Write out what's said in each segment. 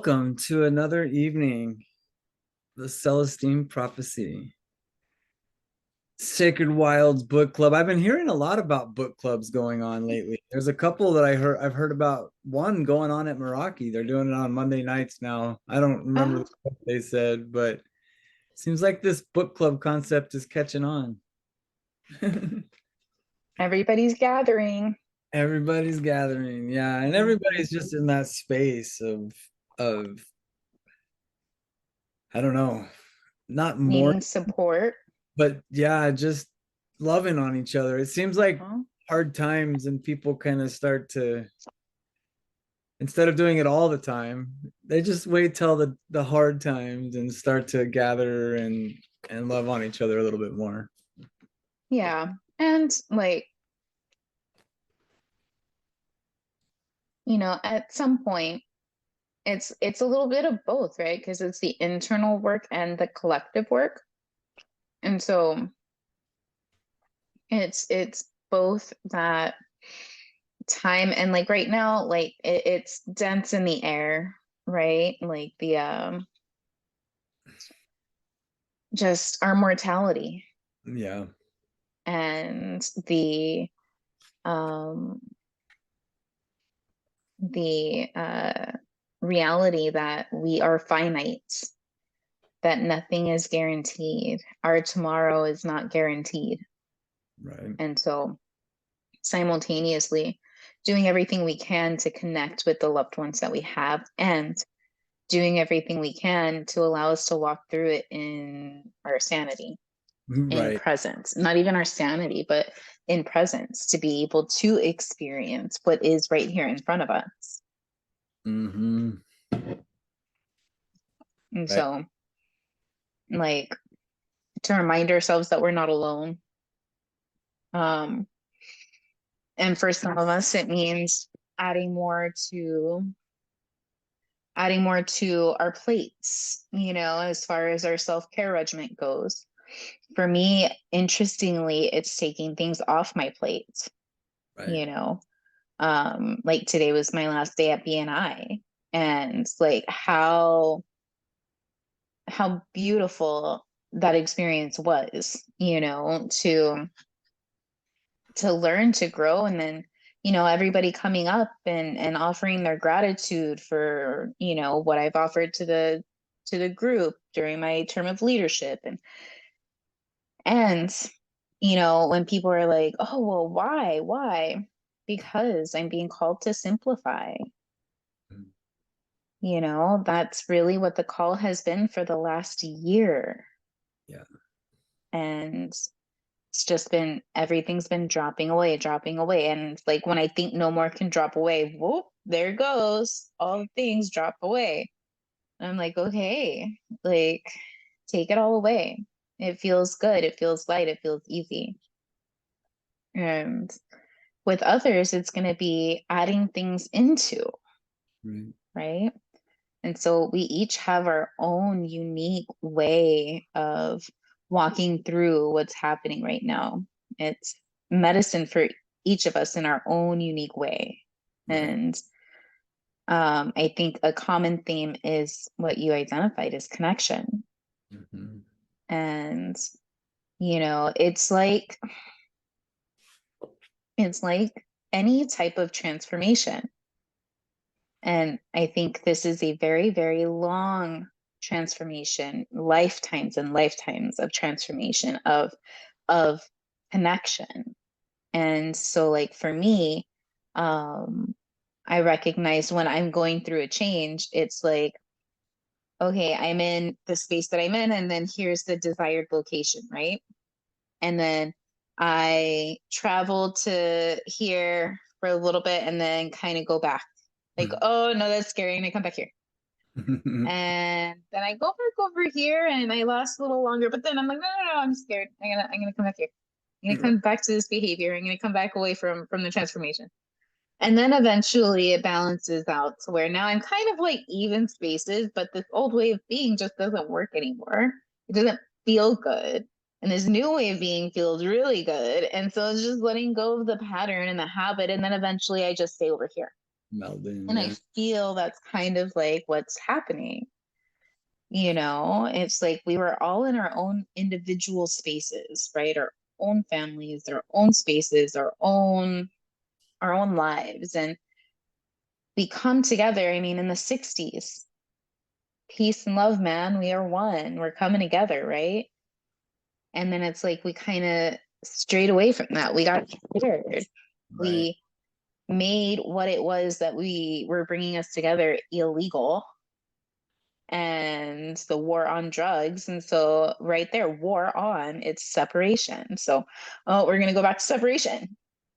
Welcome to another evening, the Celestine Prophecy. Sacred Wilds Book Club. I've been hearing a lot about book clubs going on lately. There's a couple that I've heard about one going on at Meraki. They're doing it on Monday nights now. I don't remember Oh, what they said, but it seems like this book club concept is catching on. everybody's gathering. Everybody's gathering, yeah, and everybody's Mhm. just in that space of I don't know, not more, Needing support. but yeah, just loving on each other. It seems like Oh, hard times and people kind of start to, instead of doing it all the time, they just wait till the hard times and start to gather and love on each other a little bit more. yeah. And like, at some point it's a little bit of both, right? Because it's the internal work and the collective work. And so it's both that time and like right now, like it's dense in the air, right? Like the just our mortality Yeah. and um the reality that we are finite, that nothing is guaranteed. Our tomorrow is not guaranteed. Right. And so, simultaneously, doing everything we can to connect with the loved ones that we have and doing everything we can to allow us to walk through it in our sanity, in Right. presence, not even our sanity, but in presence, to be able to experience what is right here in front of us. Mm-hmm. And Right. so, like, to remind ourselves that we're not alone. Um, and for some of us, it means adding more to adding more to our plates, as far as our self-care regimen goes. For me, interestingly, it's taking things off my plate, Right. you know. Like today was my last day at BNI, and like how beautiful that experience was, to learn, to grow, and then everybody coming up and offering their gratitude for what I've offered to the group during my term of leadership. And when people are like, oh well, why, because I'm being called to simplify. That's really what the call has been for the last year. Yeah. And it's just been, everything's been dropping away, dropping away. And like when I think no more can drop away, whoop, there it goes. All the things drop away. And I'm like, okay, like take it all away. It feels good. It feels light. It feels easy. And with others, it's going to be adding things into, Right. right? And so we each have our own unique way of walking through what's happening right now. It's medicine for each of us in our own unique way. Right. And I think a common theme is what you identified as connection. Mm-hmm. And, you know, it's like it's like any type of transformation. And I think this is a very, very long transformation, lifetimes and lifetimes of transformation of connection. And so like for me, um, I recognize when I'm going through a change, it's like, okay, I'm in the space that I'm in, and then here's the desired location, right? And then I travel to here for a little bit and then kind of go back. Like, oh no, that's scary. And I come back here. And then I go back over here and I last a little longer, but then I'm like, no, I'm scared. I'm gonna come back here. I'm gonna Right. come back to this behavior. I'm gonna come back away from the transformation. And then eventually it balances out to where now I'm kind of like even spaces, but this old way of being just doesn't work anymore. It doesn't feel good. And this new way of being feels really good. And so it's just letting go of the pattern and the habit. And then eventually I just stay over here. Melding, And I yeah. feel that's kind of like what's happening. It's like we were all in our own individual spaces, right? Our own families, our own spaces, our own lives. And we come together. I mean, in the 60s, peace and love, man, we are one. We're coming together, right? And then it's like we kind of strayed away from that. We got scared. Right. We made what it was that we were bringing us together illegal, and the war on drugs. And so, right there, war on, it's separation. So, oh, we're going to go back to separation.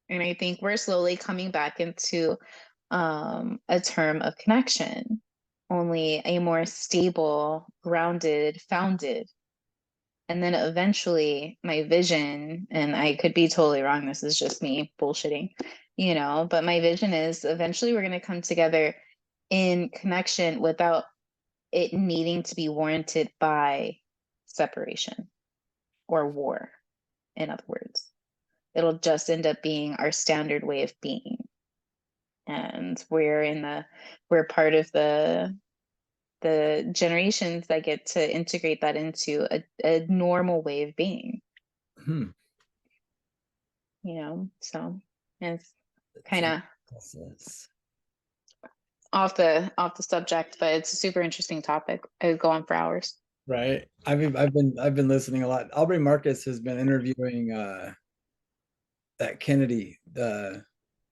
And I think we're slowly coming back into a term of connection, only a more stable, grounded, founded. And then eventually, my vision, and I could be totally wrong, this is just me bullshitting, but my vision is eventually we're going to come together in connection without it needing to be warranted by separation or war, in other words. It'll just end up being our standard way of being. And we're part of the generations that get to integrate that into a normal way of being, Hmm. So it's It's kind a of process. off the subject, but it's a super interesting topic. I could go on for hours. Right. I've been listening a lot. Aubrey Marcus has been interviewing that Kennedy, the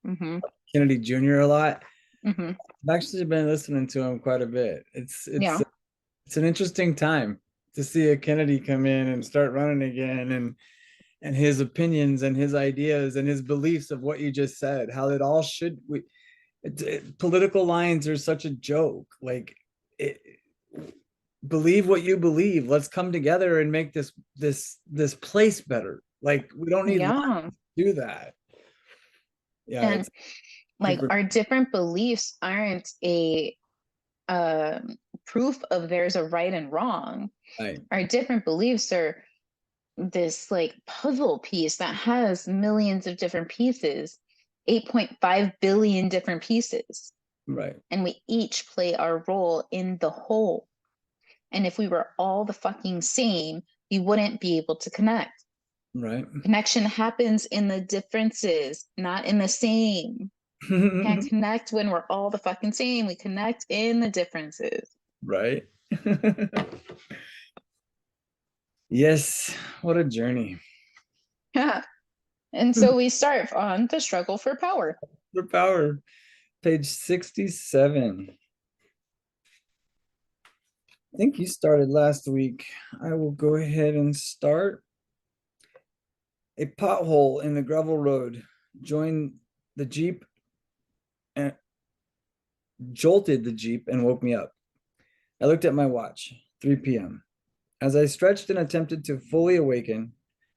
Mm-hmm. Kennedy Jr. a lot. Mm-hmm. I've actually been listening to him quite a bit. Yeah. It's an interesting time to see a Kennedy come in and start running again, and his opinions and his ideas and his beliefs of what you just said, how it all should political lines are such a joke. Like, it, believe what you believe. Let's come together and make this place better. Like, we don't need to Yeah. do that. Yeah, And it's like super. our different beliefs aren't a um proof of there's a right and wrong. Right, Our different beliefs are this like puzzle piece that has millions of different pieces, 8.5 billion different pieces. right, And we each play our role in the whole. And if we were all the fucking same, we wouldn't be able to connect. right. Connection happens in the differences, not in the same. Can't connect when we're all the fucking same. We connect in the differences. Right. Yes, what a journey. Yeah. And so we start on the struggle for power. For power, page 67. I think you started last week. I will go ahead and start. A pothole in the gravel road joined the Jeep and jolted the Jeep and woke me up. I looked at my watch, 3 p.m. As I stretched and attempted to fully awaken,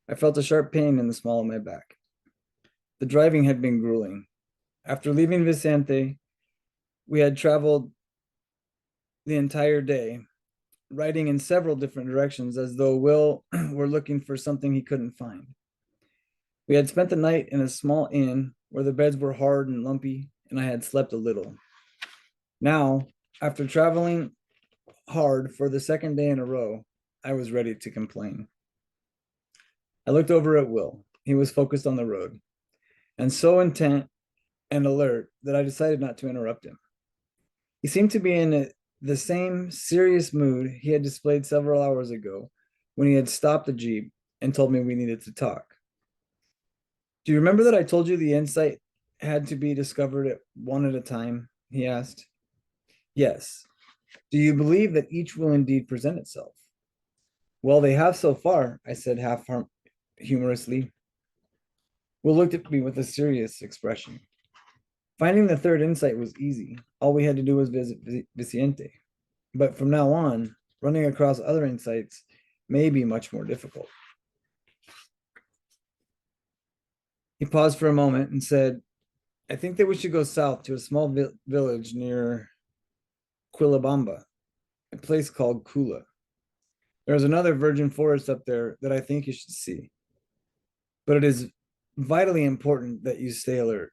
I felt a sharp pain in the small of my back. The driving had been grueling. After leaving Vicente, we had traveled the entire day, riding in several different directions as though Will were looking for something he couldn't find. We had spent the night in a small inn where the beds were hard and lumpy, and I had slept a little. Now, after traveling hard for the second day in a row, I was ready to complain. I looked over at Will. He was focused on the road and so intent and alert that I decided not to interrupt him. He seemed to be in the same serious mood he had displayed several hours ago when he had stopped the Jeep and told me we needed to talk. Do you remember that I told you the insight had to be discovered at one at a time? He asked. Yes. Do you believe that each will indeed present itself? Well, they have so far, I said half humorously. Will looked at me with a serious expression. Finding the third insight was easy. All we had to do was visit Vicente. But from now on, running across other insights may be much more difficult. He paused for a moment and said, I think that we should go south to a small village near Quillabamba, a place called Kula. There's another virgin forest up there that I think you should see. But it is vitally important that you stay alert.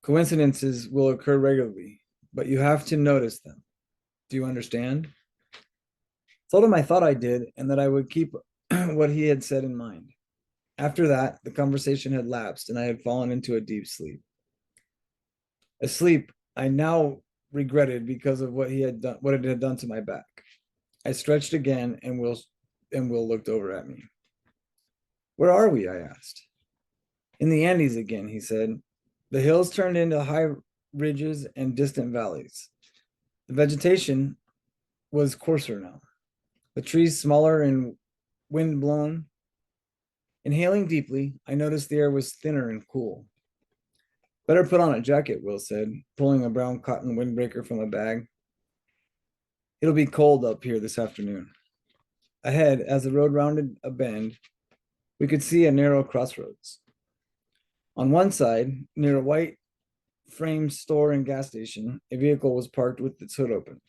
Coincidences will occur regularly, but you have to notice them. Do you understand? Told him I thought I did and that I would keep what he had said in mind. After that, the conversation had lapsed and I had fallen into a deep sleep. A sleep I now regretted because of what it had done to my back. I stretched again and Will looked over at me. Where are we? I asked. In the Andes again, he said. The hills turned into high ridges and distant valleys. The vegetation was coarser now, the trees smaller and wind blown. Inhaling deeply, I noticed the air was thinner and cool. Better put on a jacket, Will said, pulling a brown cotton windbreaker from a bag. It'll be cold up here this afternoon. Ahead, as the road rounded a bend, we could see a narrow crossroads. On one side, near a white frame store and gas station, a vehicle was parked with its hood open.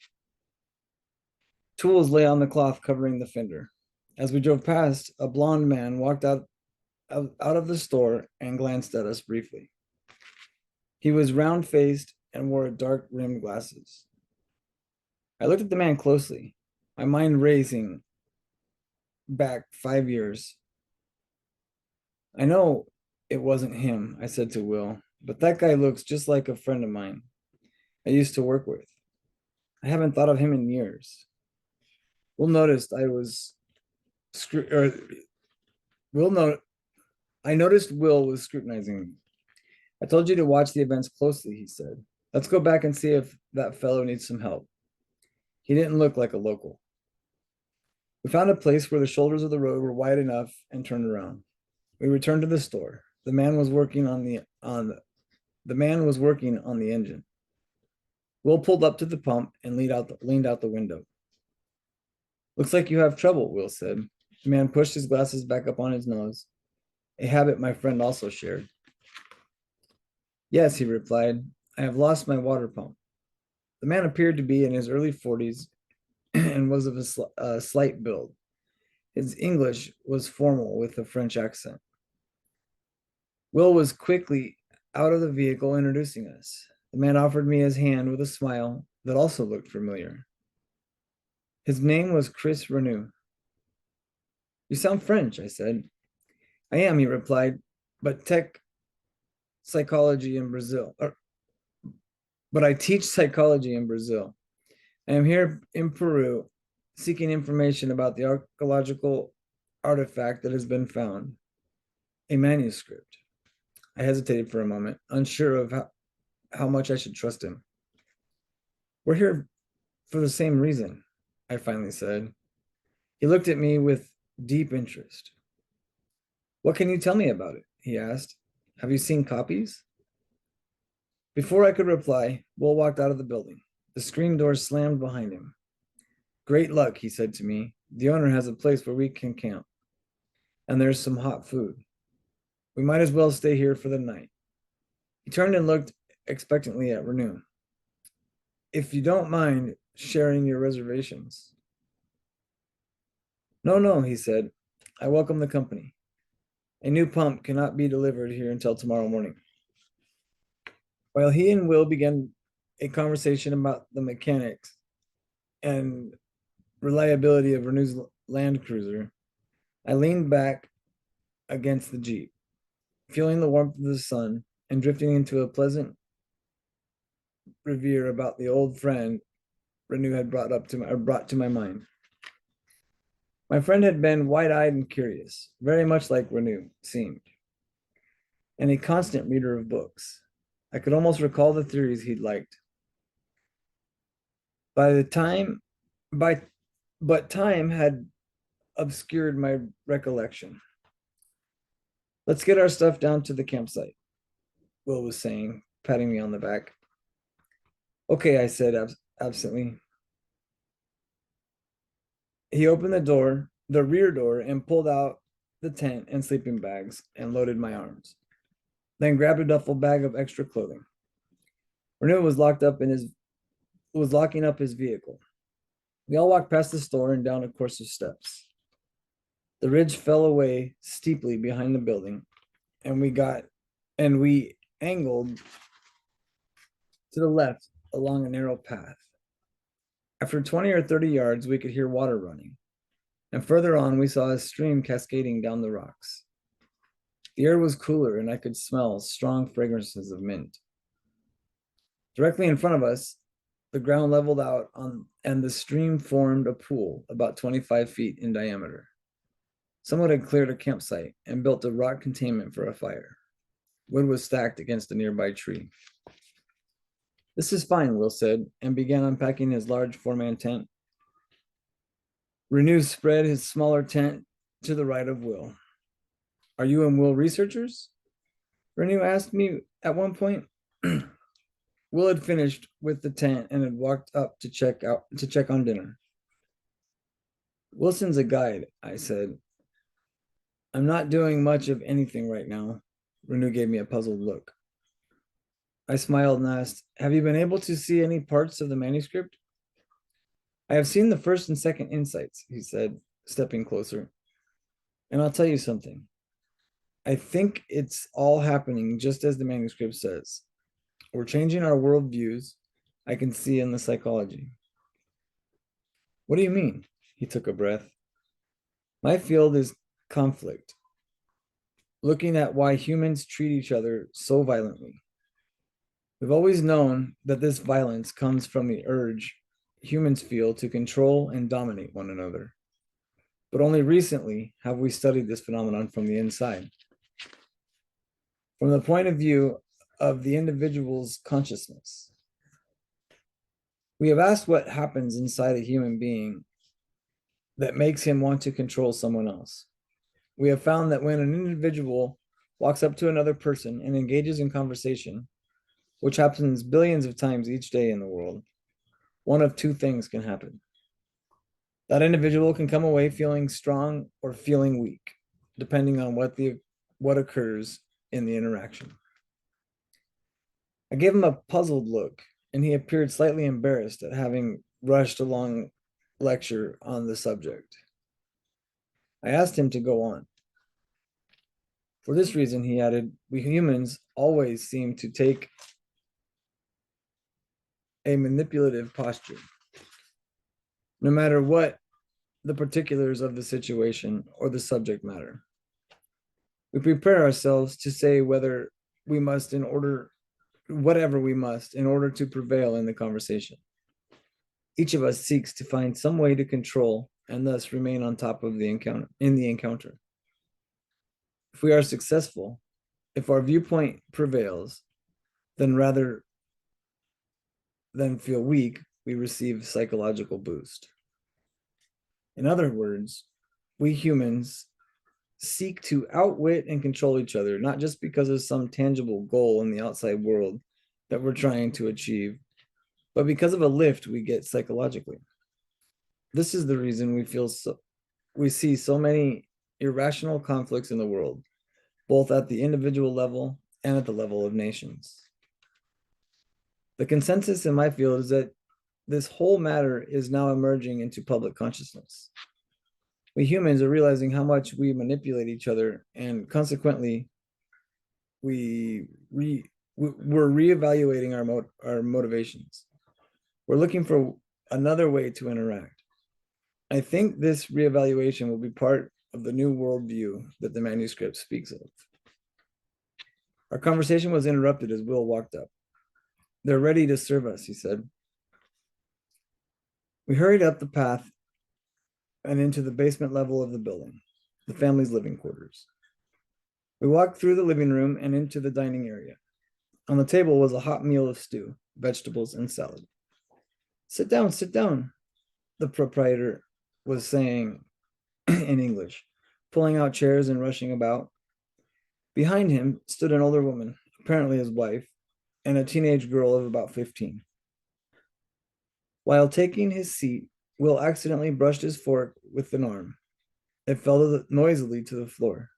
Tools lay on the cloth covering the fender. As we drove past, a blond man walked out of the store and glanced at us briefly. He was round-faced and wore dark rimmed glasses. I looked at the man closely, my mind racing back 5 years. I know it wasn't him, I said to Will, but that guy looks just like a friend of mine I used to work with. I haven't thought of him in years. Will noticed I was Will note I noticed Will was scrutinizing me. I told you to watch the events closely, he said. Let's go back and see if that fellow needs some help. He didn't look like a local. We found a place where the shoulders of the road were wide enough and turned around. We returned to the store. The man was working on the engine. Will pulled up to the pump and leaned out the window. Looks like you have trouble, Will said. The man pushed his glasses back up on his nose, a habit my friend also shared. Yes, he replied. I have lost my water pump. The man appeared to be in his early 40s and was of a slight build. His English was formal with a French accent. Will was quickly out of the vehicle introducing us. The man offered me his hand with a smile that also looked familiar. His name was Chris Renew. You sound French, I said. I am, he replied, but psychology in Brazil. But I teach psychology in Brazil. I am here in Peru seeking information about the archaeological artifact that has been found, a manuscript. I hesitated for a moment, unsure of how much I should trust him. We're here for the same reason, I finally said. He looked at me with deep interest. What can you tell me about it? He asked. Have you seen copies? Before I could reply, Will walked out of the building. The screen door slammed behind him. Great luck, he said to me. The owner has a place where we can camp, and there's some hot food. We might as well stay here for the night. He turned and looked expectantly at Renew. If you don't mind sharing your reservations. No, no, he said. I welcome the company. A new pump cannot be delivered here until tomorrow morning. While he and Will began a conversation about the mechanics and reliability of Renew's Land Cruiser, I leaned back against the Jeep, feeling the warmth of the sun and drifting into a pleasant reverie about the old friend Renew had brought to my mind. My friend had been wide-eyed and curious, very much like Renew seemed, and a constant reader of books. I could almost recall the theories he'd liked. But time had obscured my recollection. Let's get our stuff down to the campsite, Will was saying, patting me on the back. Okay, I said absently. He opened the rear door, and pulled out the tent and sleeping bags and loaded my arms. Then grabbed a duffel bag of extra clothing. Renew was locking up his vehicle. We all walked past the store and down a course of steps. The ridge fell away steeply behind the building, and we angled to the left along a narrow path. After 20 or 30 yards, we could hear water running, and further on, we saw a stream cascading down the rocks. The air was cooler, and I could smell strong fragrances of mint. Directly in front of us, the ground leveled out and the stream formed a pool about 25 feet in diameter. Someone had cleared a campsite and built a rock containment for a fire. Wood was stacked against a nearby tree. This is fine, Will said, and began unpacking his large four-man tent. Renew spread his smaller tent to the right of Will. Are you and Will researchers? Renew asked me at one point. Will had finished with the tent and had walked up to check on dinner. Wilson's a guide, I said. I'm not doing much of anything right now. Renew gave me a puzzled look. I smiled and asked, have you been able to see any parts of the manuscript? I have seen the first and second insights, he said, stepping closer. And I'll tell you something. I think it's all happening just as the manuscript says. We're changing our worldviews. I can see in the psychology. What do you mean? He took a breath. My field is conflict, looking at why humans treat each other so violently. We've always known that this violence comes from the urge humans feel to control and dominate one another. But only recently have we studied this phenomenon from the inside. From the point of view of the individual's consciousness. We have asked what happens inside a human being that makes him want to control someone else. We have found that when an individual walks up to another person and engages in conversation, which happens billions of times each day in the world, one of two things can happen. That individual can come away feeling strong or feeling weak, depending on what occurs in the interaction. I gave him a puzzled look, and he appeared slightly embarrassed at having rushed a long lecture on the subject. I asked him to go on. For this reason, he added, we humans always seem to take a manipulative posture, no matter what the particulars of the situation or the subject matter. We prepare ourselves to say whatever we must in order to prevail in the conversation. Each of us seeks to find some way to control and thus remain on top of the encounter. If we are successful, if our viewpoint prevails, then rather than feel weak, we receive psychological boost. In other words, we humans seek to outwit and control each other, not just because of some tangible goal in the outside world that we're trying to achieve, but because of a lift we get psychologically. This is the reason we see so many irrational conflicts in the world, both at the individual level and at the level of nations. The consensus in my field is that this whole matter is now emerging into public consciousness. We humans are realizing how much we manipulate each other, and consequently, we're reevaluating our motivations. We're looking for another way to interact. I think this reevaluation will be part of the new worldview that the manuscript speaks of. Our conversation was interrupted as Will walked up. They're ready to serve us, he said. We hurried up the path and into the basement level of the building, the family's living quarters. We walked through the living room and into the dining area. On the table was a hot meal of stew, vegetables, and salad. Sit down, the proprietor was saying in English, pulling out chairs and rushing about. Behind him stood an older woman, apparently his wife, and a teenage girl of about 15. While taking his seat, Will accidentally brushed his fork with an arm. It fell noisily to the floor.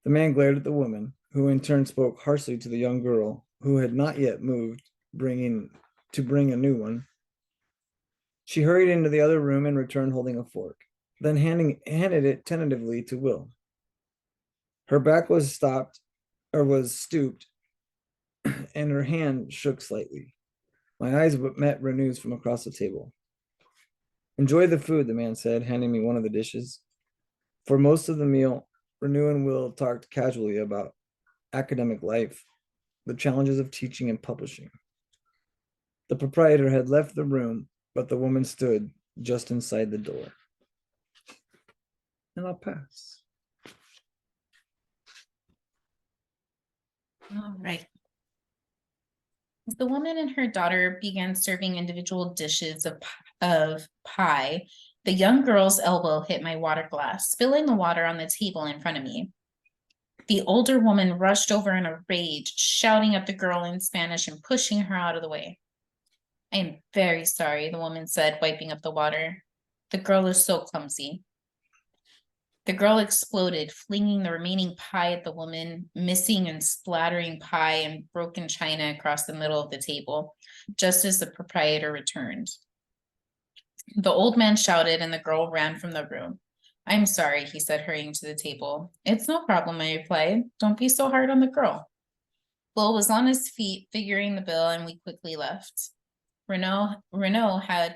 The man glared at the woman, who in turn spoke harshly to the young girl, who had not yet moved, bring a new one. She hurried into the other room and returned holding a fork, then handed it tentatively to Will. Her back was stooped, and her hand shook slightly. My eyes met Renew's from across the table. Enjoy the food, the man said, handing me one of the dishes. For most of the meal, Renew and Will talked casually about academic life, the challenges of teaching and publishing. The proprietor had left the room, but the woman stood just inside the door. And I'll pass. All right. As the woman and her daughter began serving individual dishes of pie, the young girl's elbow hit my water glass, spilling the water on the table in front of me. The older woman rushed over in a rage, shouting at the girl in Spanish and pushing her out of the way. I am very sorry, the woman said, wiping up the water. The girl is so clumsy. The girl exploded, flinging the remaining pie at the woman, missing and splattering pie and broken china across the middle of the table, just as the proprietor returned. The old man shouted and the girl ran from the room. I'm sorry, he said, hurrying to the table. It's no problem, I replied. Don't be so hard on the girl. Will was on his feet, figuring the bill, and we quickly left. Renaud had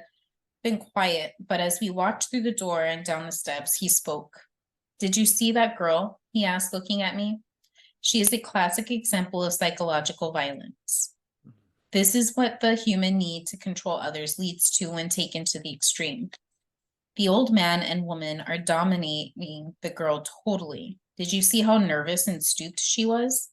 been quiet, but as we walked through the door and down the steps, he spoke. Did you see that girl? He asked, looking at me. She is a classic example of psychological violence. This is what the human need to control others leads to when taken to the extreme. The old man and woman are dominating the girl totally. Did you see how nervous and stooped she was?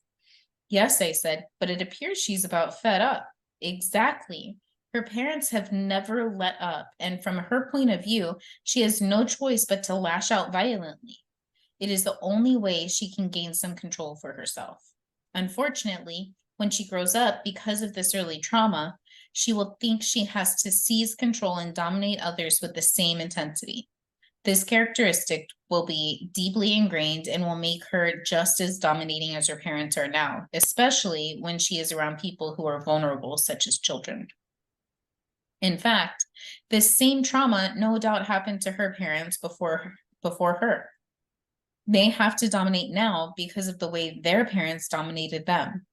Yes, I said, but it appears she's about fed up. Exactly. Her parents have never let up, and from her point of view, she has no choice but to lash out violently. It is the only way she can gain some control for herself. Unfortunately, when she grows up, because of this early trauma, she will think she has to seize control and dominate others with the same intensity. This characteristic will be deeply ingrained and will make her just as dominating as her parents are now, especially when she is around people who are vulnerable, such as children. In fact, this same trauma no doubt happened to her parents before her. They have to dominate now because of the way their parents dominated them.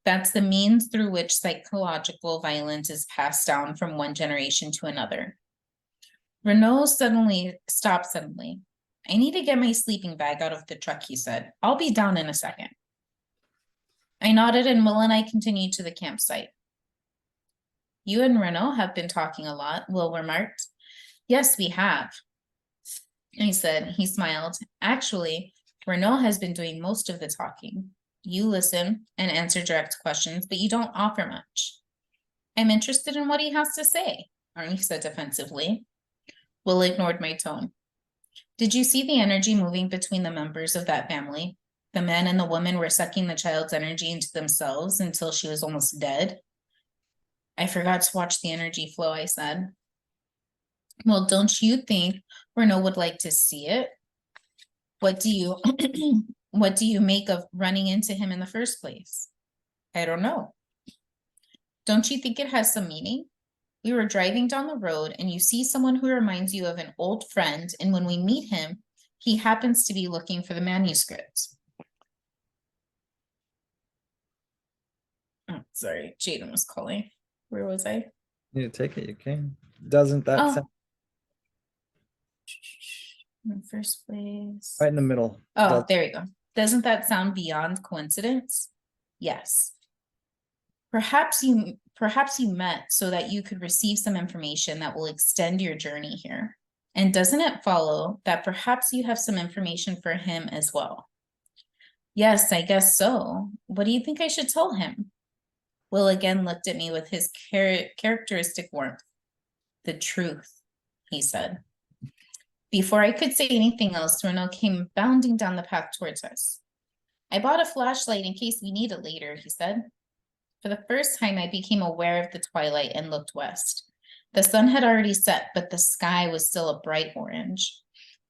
That's the means through which psychological violence is passed down from one generation to another. Renaud stopped suddenly. I need to get my sleeping bag out of the truck, he said. I'll be down in a second. I nodded and Will and I continued to the campsite. You and Renaud have been talking a lot, Will remarked. Yes, we have. I said, he smiled. Actually, Renaud has been doing most of the talking. You listen and answer direct questions, but you don't offer much. I'm interested in what he has to say, Arnie said defensively. Will ignored my tone. Did you see the energy moving between the members of that family? The men and the women were sucking the child's energy into themselves until she was almost dead. I forgot to watch the energy flow, I said. Well, don't you think Renaud would like to see it? What do you what do you make of running into him in the first place? I don't know. Don't you think it has some meaning? We were driving down the road and you see someone who reminds you of an old friend, and when we meet him, he happens to be looking for the manuscript. Oh, sorry, Jaden was calling. Where was I? You need to take it, you can. Doesn't that sound In the first place. right in the middle? Oh, there we go. Doesn't that sound beyond coincidence? Yes. Perhaps you met so that you could receive some information that will extend your journey here. And doesn't it follow that perhaps you have some information for him as well? Yes, I guess so. What do you think I should tell him? Will again looked at me with his characteristic warmth. The truth, he said. Before I could say anything else, Renaud came bounding down the path towards us. I bought a flashlight in case we need it later, he said. For the first time, I became aware of the twilight and looked west. The sun had already set, but the sky was still a bright orange.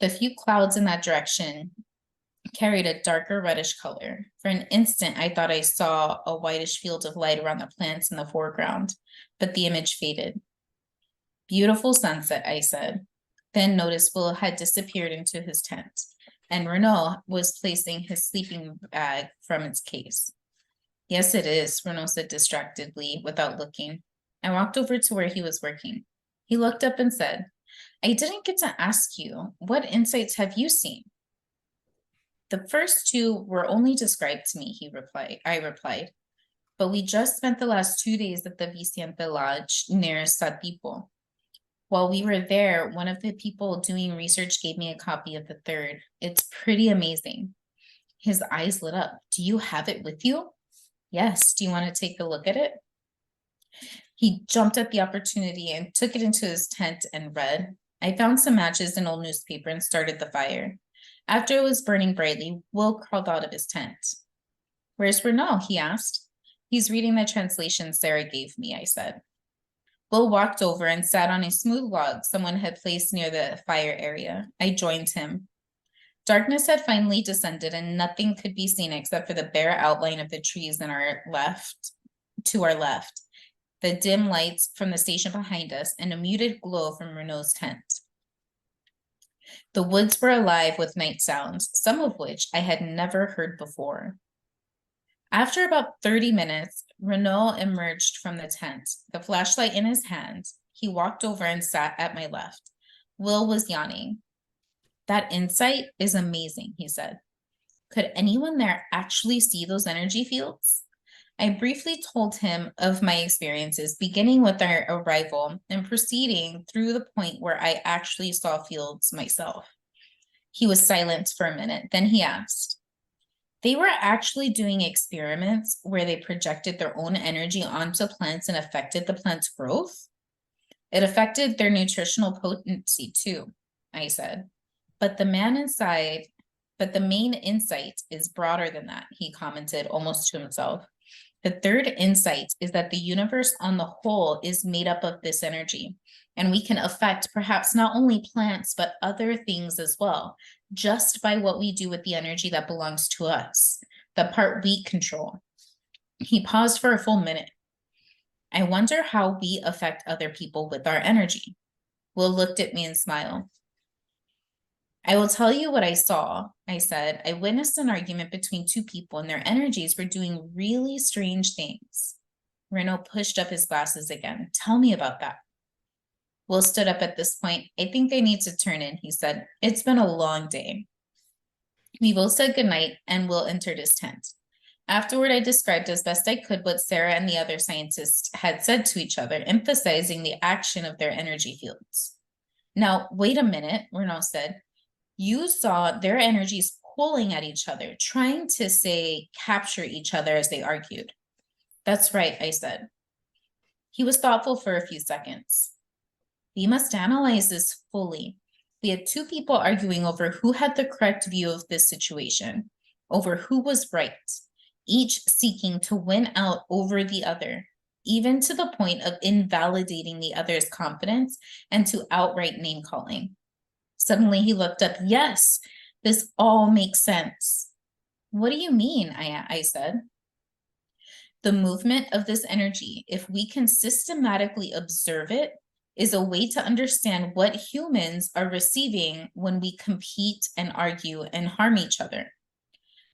The few clouds in that direction carried a darker reddish color. For an instant, I thought I saw a whitish field of light around the plants in the foreground, but the image faded. Beautiful sunset, I said. Then noticed Will had disappeared into his tent, and Renaud was placing his sleeping bag from its case. Yes, it is, Renaud said distractedly without looking. I walked over to where he was working. He looked up and said, I didn't get to ask you, what insights have you seen? The first two were only described to me, I replied. But we just spent the last 2 days at the Vicente Lodge near Satipo. While we were there, one of the people doing research gave me a copy of the third. It's pretty amazing. His eyes lit up. Do you have it with you? Yes. Do you want to take a look at it? He jumped at the opportunity and took it into his tent and read. I found some matches and old newspaper and started the fire. After it was burning brightly, Will crawled out of his tent. Where's Renaud? He asked. He's reading the translation Sarah gave me, I said. Will walked over and sat on a smooth log someone had placed near the fire area. I joined him. Darkness had finally descended and nothing could be seen except for the bare outline of the trees to our left, the dim lights from the station behind us, and a muted glow from Renaud's tent. The woods were alive with night sounds, some of which I had never heard before. After about 30 minutes, Renaud emerged from the tent, the flashlight in his hand. He walked over and sat at my left. Will was yawning. That insight is amazing, he said. Could anyone there actually see those energy fields? I briefly told him of my experiences, beginning with our arrival and proceeding through the point where I actually saw fields myself. He was silent for a minute. Then he asked, they were actually doing experiments where they projected their own energy onto plants and affected the plant's growth? It affected their nutritional potency too, I said. But the main insight is broader than that, he commented almost to himself. The third insight is that the universe on the whole is made up of this energy, and we can affect perhaps not only plants, but other things as well, just by what we do with the energy that belongs to us, the part we control. He paused for a full minute. I wonder how we affect other people with our energy. Will looked at me and smiled. I will tell you what I saw, I said. I witnessed an argument between two people and their energies were doing really strange things. Renaud pushed up his glasses again. Tell me about that. Will stood up at this point. I think I need to turn in, he said. It's been a long day. We both said goodnight and Will entered his tent. Afterward, I described as best I could what Sarah and the other scientists had said to each other, emphasizing the action of their energy fields. Now, wait a minute, Renaud said. You saw their energies pulling at each other, trying to, capture each other as they argued. That's right, I said. He was thoughtful for a few seconds. We must analyze this fully. We had two people arguing over who had the correct view of this situation, over who was right, each seeking to win out over the other, even to the point of invalidating the other's confidence and to outright name-calling. Suddenly he looked up. Yes, this all makes sense. What do you mean? I said. The movement of this energy, if we can systematically observe it, is a way to understand what humans are receiving when we compete and argue and harm each other.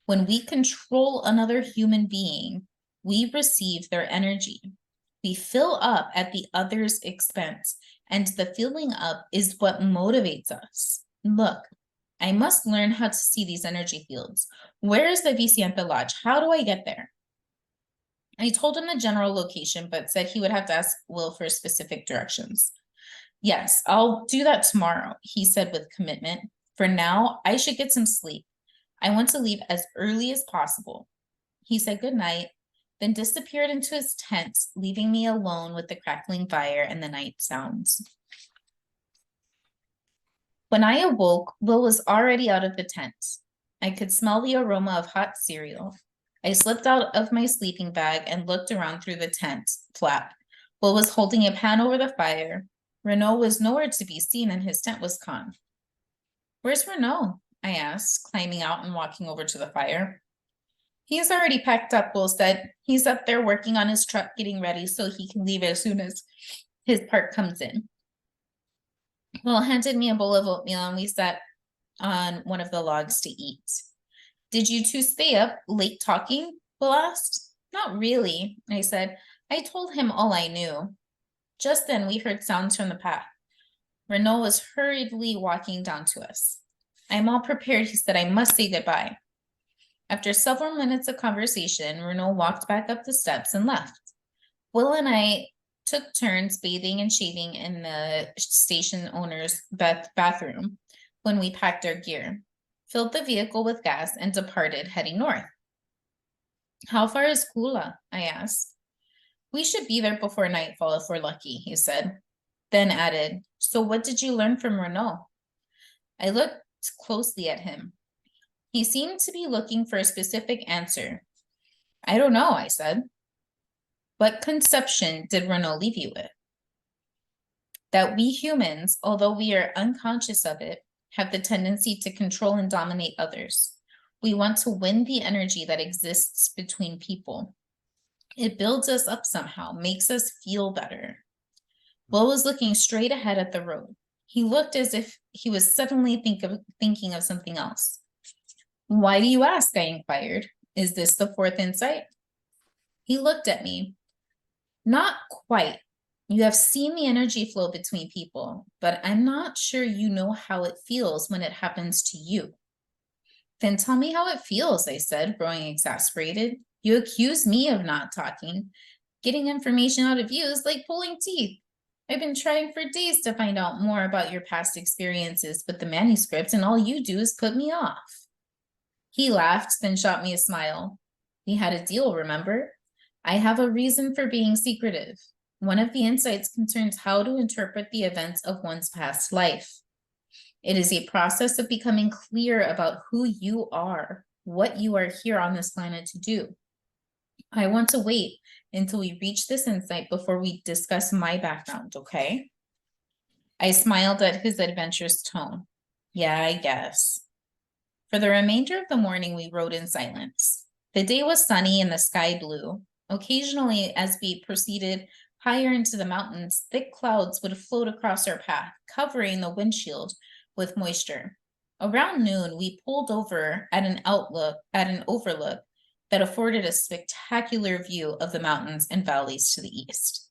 When we control another human being, we receive their energy. We fill up at the other's expense, and the filling up is what motivates us. Look, I must learn how to see these energy fields. Where is the Vicente Lodge? How do I get there? I told him the general location, but said he would have to ask Will for specific directions. Yes, I'll do that tomorrow, he said with commitment. For now, I should get some sleep. I want to leave as early as possible. He said good night, then disappeared into his tent, leaving me alone with the crackling fire and the night sounds. When I awoke, Will was already out of the tent. I could smell the aroma of hot cereal. I slipped out of my sleeping bag and looked around through the tent flap. Will was holding a pan over the fire. Renaud was nowhere to be seen and his tent was gone. Where's Renaud? I asked, climbing out and walking over to the fire. He's already packed up, Will said. He's up there working on his truck, getting ready so he can leave as soon as his part comes in. Will handed me a bowl of oatmeal and we sat on one of the logs to eat. Did you two stay up late talking? Will asked. Not really, I said. I told him all I knew. Just then we heard sounds from the path. Renault was hurriedly walking down to us. I'm all prepared, he said. I must say goodbye. After several minutes of conversation, Renault walked back up the steps and left. Will and I took turns bathing and shaving in the station owner's bathroom when we packed our gear, filled the vehicle with gas, and departed, heading north. How far is Kula? I asked. We should be there before nightfall if we're lucky, he said. Then added, so what did you learn from Renault? I looked closely at him. He seemed to be looking for a specific answer. I don't know, I said. What conception did Renault leave you with? That we humans, although we are unconscious of it, have the tendency to control and dominate others. We want to win the energy that exists between people. It builds us up somehow, makes us feel better. Will was looking straight ahead at the road. He looked as if he was suddenly thinking of something else. Why do you ask? I inquired. Is this the fourth insight? He looked at me. Not quite. You have seen the energy flow between people, but I'm not sure you know how it feels when it happens to you. Then tell me how it feels, I said, growing exasperated. You accuse me of not talking. Getting information out of you is like pulling teeth. I've been trying for days to find out more about your past experiences with the manuscripts, and all you do is put me off. He laughed, then shot me a smile. We had a deal, remember? I have a reason for being secretive. One of the insights concerns how to interpret the events of one's past life. It is a process of becoming clear about who you are, what you are here on this planet to do. I want to wait until we reach this insight before we discuss my background, okay? I smiled at his adventurous tone. Yeah, I guess. For the remainder of the morning, we rode in silence. The day was sunny and the sky blue. Occasionally, as we proceeded higher into the mountains, thick clouds would float across our path, covering the windshield with moisture. Around noon, we pulled over at an overlook that afforded a spectacular view of the mountains and valleys to the east.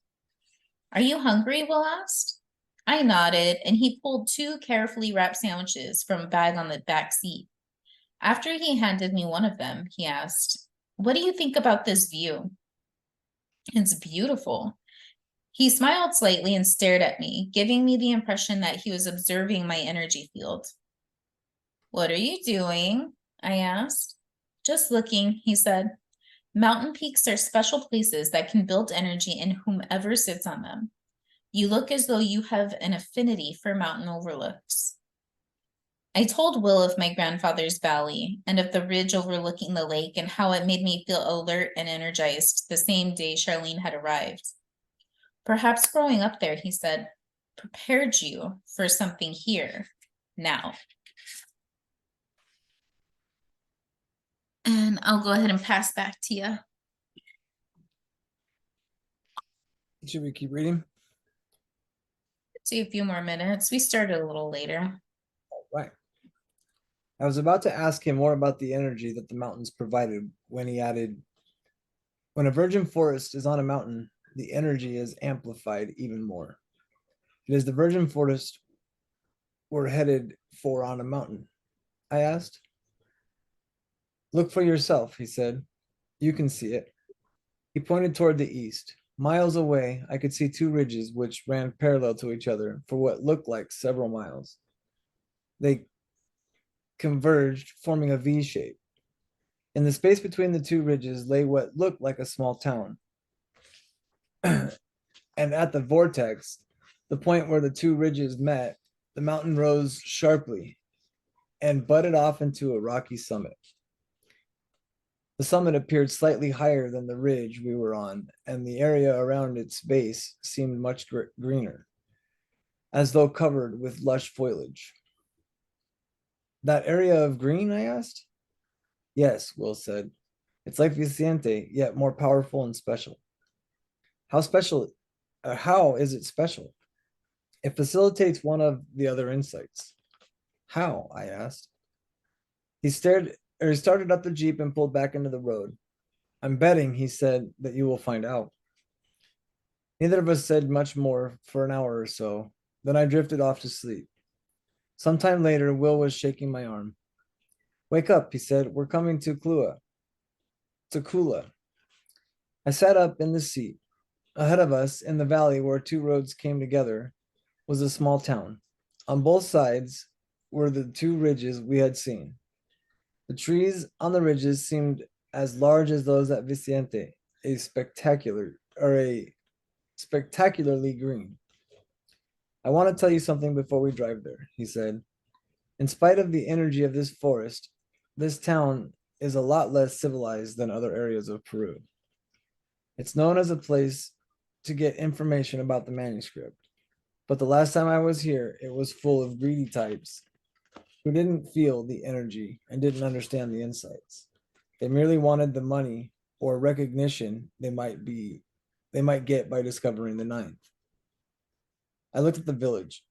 Are you hungry? Will asked. I nodded, and he pulled 2 carefully wrapped sandwiches from a bag on the back seat. After he handed me one of them, he asked, what do you think about this view? It's beautiful. He smiled slightly and stared at me, giving me the impression that he was observing my energy field. What are you doing? I asked. Just looking, he said. Mountain peaks are special places that can build energy in whomever sits on them. You look as though you have an affinity for mountain overlooks. I told Will of my grandfather's valley and of the ridge overlooking the lake and how it made me feel alert and energized the same day Charlene had arrived. Perhaps growing up there, he said, prepared you for something here, now. And I'll go ahead and pass back to you. Should we keep reading? See a few more minutes. We started a little later. All right. I was about to ask him more about the energy that the mountains provided when he added, when a virgin forest is on a mountain, the energy is amplified even more. It is the virgin forest we're headed for on a mountain, I asked. Look for yourself, he said. You can see it. He pointed toward the east. Miles away, I could see 2 ridges which ran parallel to each other for what looked like several miles. They converged, forming a V shape. In the space between the 2 ridges lay what looked like a small town. And at the vortex, the point where the 2 ridges met, the mountain rose sharply and butted off into a rocky summit. The summit appeared slightly higher than the ridge we were on, and the area around its base seemed much greener, as though covered with lush foliage. That area of green, I asked? Yes, Will said. It's like Vicente, yet more powerful and special. How is it special? It facilitates one of the other insights. How? I asked. He started up the Jeep and pulled back into the road. I'm betting, he said, that you will find out. Neither of us said much more for an hour or so. Then I drifted off to sleep. Sometime later, Will was shaking my arm. Wake up, he said. We're coming to Kula. I sat up in the seat. Ahead of us, in the valley where two roads came together, was a small town. On both sides were the two ridges we had seen. The trees on the ridges seemed as large as those at Vicente, a spectacularly green. I want to tell you something before we drive there, he said. In spite of the energy of this forest, this town is a lot less civilized than other areas of Peru. It's known as a place to get information about the manuscript. But the last time I was here, it was full of greedy types who didn't feel the energy and didn't understand the insights. They merely wanted the money or recognition they might get by discovering the ninth. I looked at the village.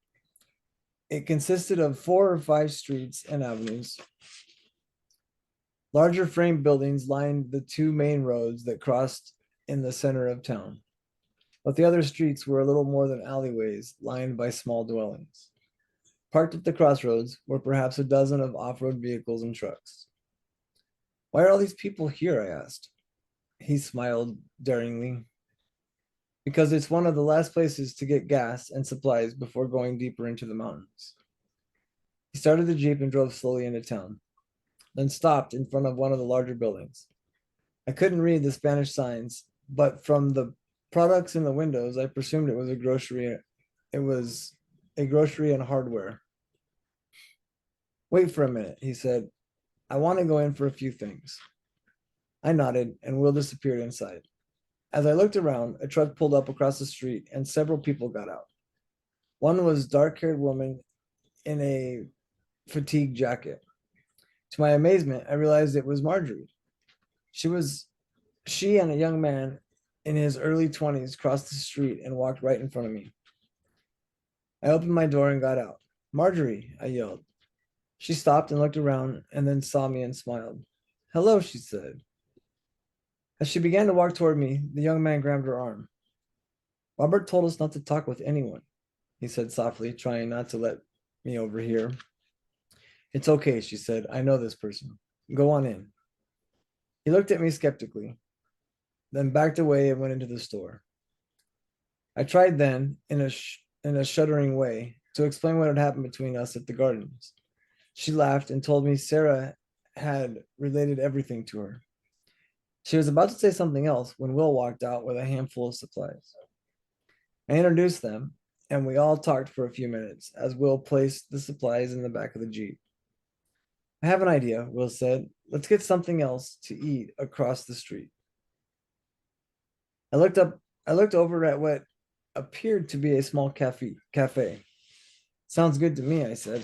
It consisted of 4 or 5 streets and avenues. Larger frame buildings lined the 2 main roads that crossed in the center of town. But the other streets were a little more than alleyways lined by small dwellings. Parked at the crossroads were perhaps a dozen of off-road vehicles and trucks. Why are all these people here? I asked. He smiled daringly. Because it's one of the last places to get gas and supplies before going deeper into the mountains. He started the Jeep and drove slowly into town, then stopped in front of one of the larger buildings. I couldn't read the Spanish signs, but from the products in the windows, I presumed it was a grocery. It was a grocery and hardware. Wait for a minute, he said. I want to go in for a few things. I nodded, and Will disappeared inside. As I looked around, a truck pulled up across the street, and several people got out. One was a dark-haired woman in a fatigue jacket. To my amazement, I realized it was Marjorie. She and a young man in his early 20s crossed the street and walked right in front of me. I opened my door and got out. Marjorie, I yelled. She stopped and looked around and then saw me and smiled. Hello, she said. As she began to walk toward me, the young man grabbed her arm. Robert told us not to talk with anyone, he said softly, trying not to let me overhear. It's okay, she said. I know this person. Go on in. He looked at me skeptically, then backed away and went into the store. I tried then, in a shuddering way, to explain what had happened between us at the gardens. She laughed and told me Sarah had related everything to her. She was about to say something else when Will walked out with a handful of supplies. I introduced them, and we all talked for a few minutes as Will placed the supplies in the back of the Jeep. I have an idea, Will said. Let's get something else to eat across the street. I looked over at what appeared to be a small cafe. Sounds good to me, I said.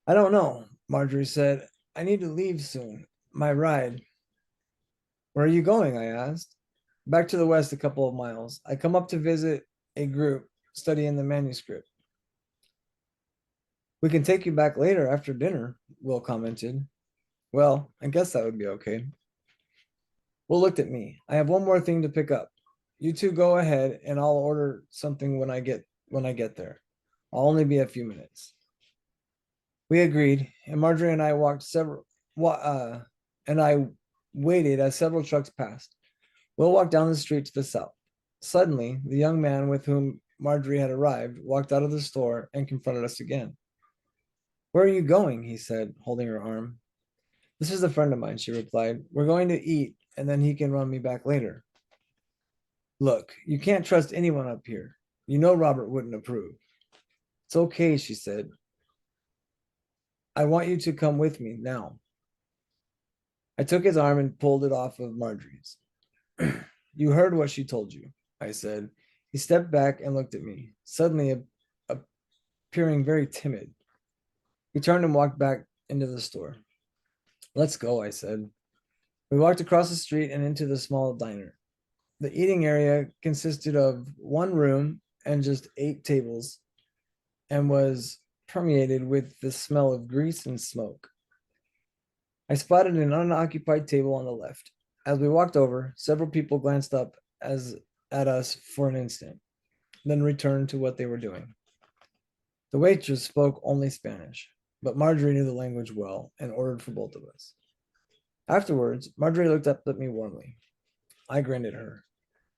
I don't know, Marjorie said. I need to leave soon. My ride. Where are you going? I asked. Back to the west a couple of miles. I come up to visit a group studying the manuscript. We can take you back later after dinner, Will commented. Well, I guess that would be okay. Will looked at me. I have one more thing to pick up. You two go ahead and I'll order something when I get there. I'll only be a few minutes. We agreed, and Marjorie and I waited as several trucks passed. Will walked down the street to the south. Suddenly, the young man with whom Marjorie had arrived walked out of the store and confronted us again. Where are you going? He said, holding her arm. This is a friend of mine, she replied. We're going to eat, and then he can run me back later. Look, you can't trust anyone up here. You know Robert wouldn't approve. It's okay, she said. I want you to come with me now. I took his arm and pulled it off of Marjorie's. You heard what she told you, I said. He stepped back and looked at me, suddenly appearing very timid. He turned and walked back into the store. Let's go, I said. We walked across the street and into the small diner. The eating area consisted of one room and just 8 tables and was permeated with the smell of grease and smoke. I spotted an unoccupied table on the left. As we walked over, several people glanced up at us for an instant, then returned to what they were doing. The waitress spoke only Spanish, but Marjorie knew the language well and ordered for both of us. Afterwards, Marjorie looked up at me warmly. I grinned at her.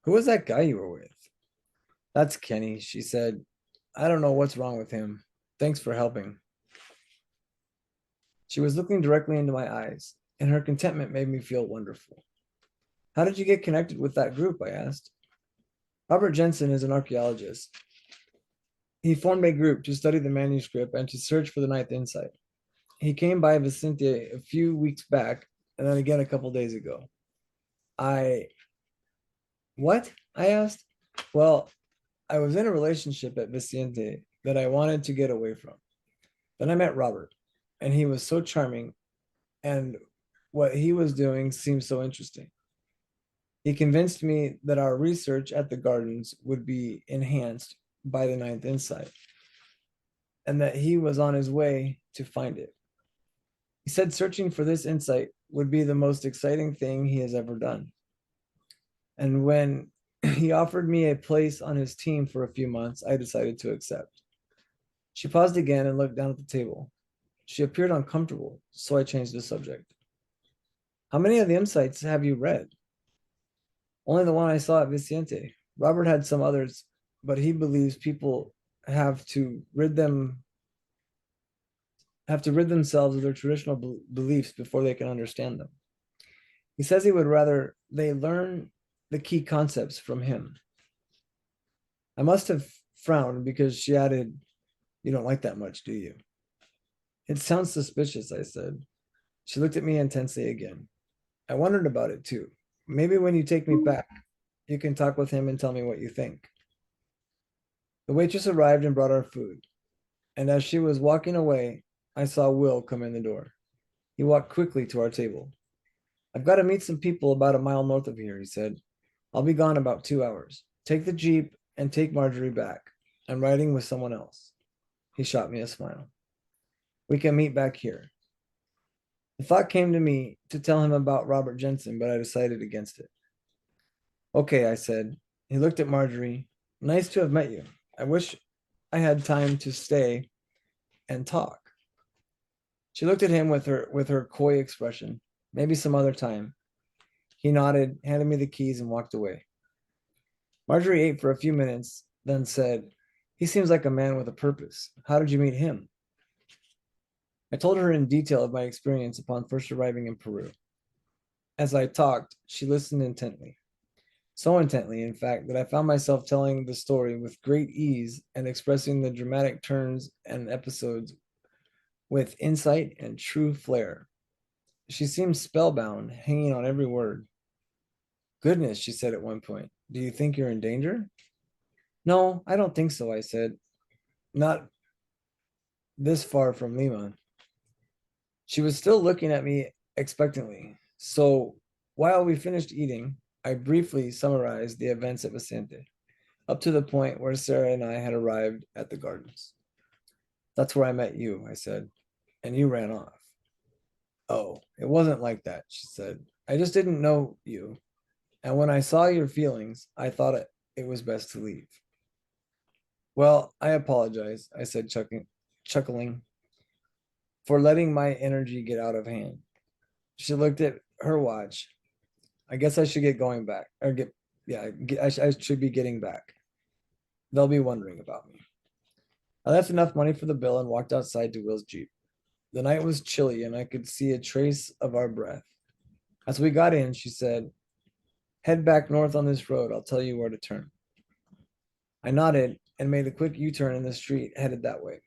Who was that guy you were with? That's Kenny, she said. I don't know what's wrong with him. Thanks for helping. She was looking directly into my eyes, and her contentment made me feel wonderful. How did you get connected with that group? I asked. Robert Jensen is an archaeologist. He formed a group to study the manuscript and to search for the ninth insight. He came by Vicente a few weeks back, and then again a couple days ago. What? I asked. Well, I was in a relationship at Vicente that I wanted to get away from. Then I met Robert, and he was so charming, and what he was doing seemed so interesting. He convinced me that our research at the gardens would be enhanced by the ninth insight, and that he was on his way to find it. He said searching for this insight would be the most exciting thing he has ever done. And when he offered me a place on his team for a few months, I decided to accept. She paused again and looked down at the table. She appeared uncomfortable, so I changed the subject. How many of the insights have you read? Only the one I saw at Vicente. Robert had some others, but he believes people have to rid themselves of their traditional beliefs before they can understand them. He says he would rather they learn the key concepts from him. I must have frowned because she added, "You don't like that much, do you?" It sounds suspicious, I said. She looked at me intensely again. I wondered about it too. Maybe when you take me back, you can talk with him and tell me what you think. The waitress arrived and brought our food. And as she was walking away, I saw Will come in the door. He walked quickly to our table. I've got to meet some people about a mile north of here, he said. I'll be gone about 2 hours. Take the Jeep and take Marjorie back. I'm riding with someone else. He shot me a smile. We can meet back here. The thought came to me to tell him about Robert Jensen, but I decided against it. Okay, I said. He looked at Marjorie. Nice to have met you. I wish I had time to stay and talk. She looked at him with her coy expression. Maybe some other time. He nodded, handed me the keys, and walked away. Marjorie ate for a few minutes, then said, he seems like a man with a purpose. How did you meet him? I told her in detail of my experience upon first arriving in Peru. As I talked, she listened intently. So intently, in fact, that I found myself telling the story with great ease and expressing the dramatic turns and episodes with insight and true flair. She seemed spellbound, hanging on every word. Goodness, she said at one point, do you think you're in danger? No, I don't think so, I said. Not this far from Lima. She was still looking at me expectantly. So while we finished eating, I briefly summarized the events at Vicente, up to the point where Sarah and I had arrived at the gardens. That's where I met you, I said, and you ran off. Oh, it wasn't like that, she said. I just didn't know you. And when I saw your feelings, I thought it was best to leave. Well, I apologize, I said, chuckling, for letting my energy get out of hand. She looked at her watch. I guess I should get going back, or I should be getting back. They'll be wondering about me. I left enough money for the bill and walked outside to Will's Jeep. The night was chilly and I could see a trace of our breath. As we got in, she said, head back north on this road. I'll tell you where to turn. I nodded and made a quick U-turn in the street, headed that way.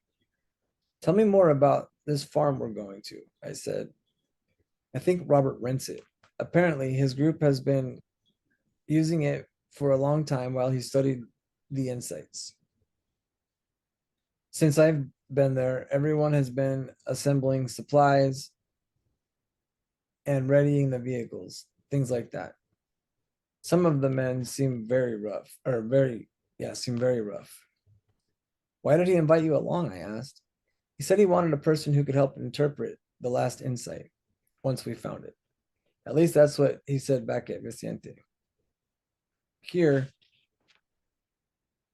Tell me more about this farm we're going to, I said. I think Robert rents it. Apparently, his group has been using it for a long time while he studied the insights. Since I've been there, everyone has been assembling supplies and readying the vehicles, things like that. Some of the men seem very rough. Why did he invite you along? I asked. He said he wanted a person who could help interpret the last insight once we found it. At least that's what he said back at Vicente. Here,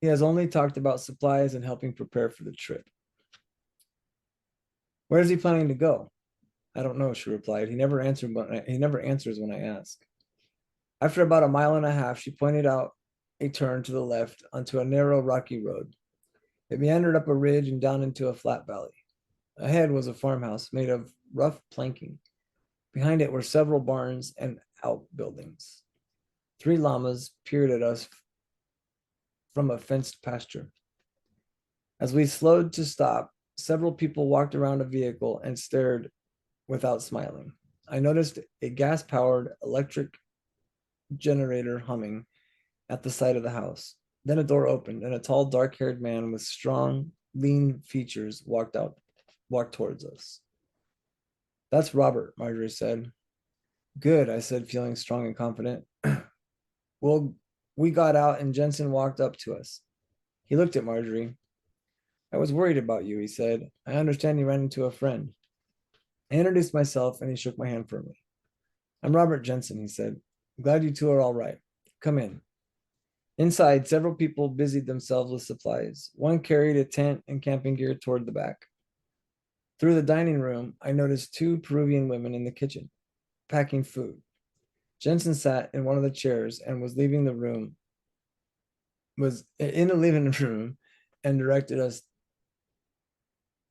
he has only talked about supplies and helping prepare for the trip. Where is he planning to go? I don't know, she replied. He never answers when I ask. After about a mile and a half, she pointed out a turn to the left onto a narrow rocky road. It meandered up a ridge and down into a flat valley. Ahead was a farmhouse made of rough planking. Behind it were several barns and outbuildings. 3 llamas peered at us from a fenced pasture. As we slowed to stop, several people walked around a vehicle and stared without smiling. I noticed a gas-powered electric generator humming at the side of the house. Then a door opened and a tall, dark-haired man with strong, lean features walked towards us. That's Robert, Marjorie said. Good, I said, feeling strong and confident. Well, we got out and Jensen walked up to us. He looked at Marjorie. I was worried about you, he said. I understand you ran into a friend. I introduced myself and he shook my hand firmly. I'm Robert Jensen, he said. I'm glad you two are all right. Come in. Inside, several people busied themselves with supplies. One carried a tent and camping gear toward the back. Through the dining room, I noticed 2 Peruvian women in the kitchen, packing food. Jensen sat in one of the chairs and was in the living room and directed us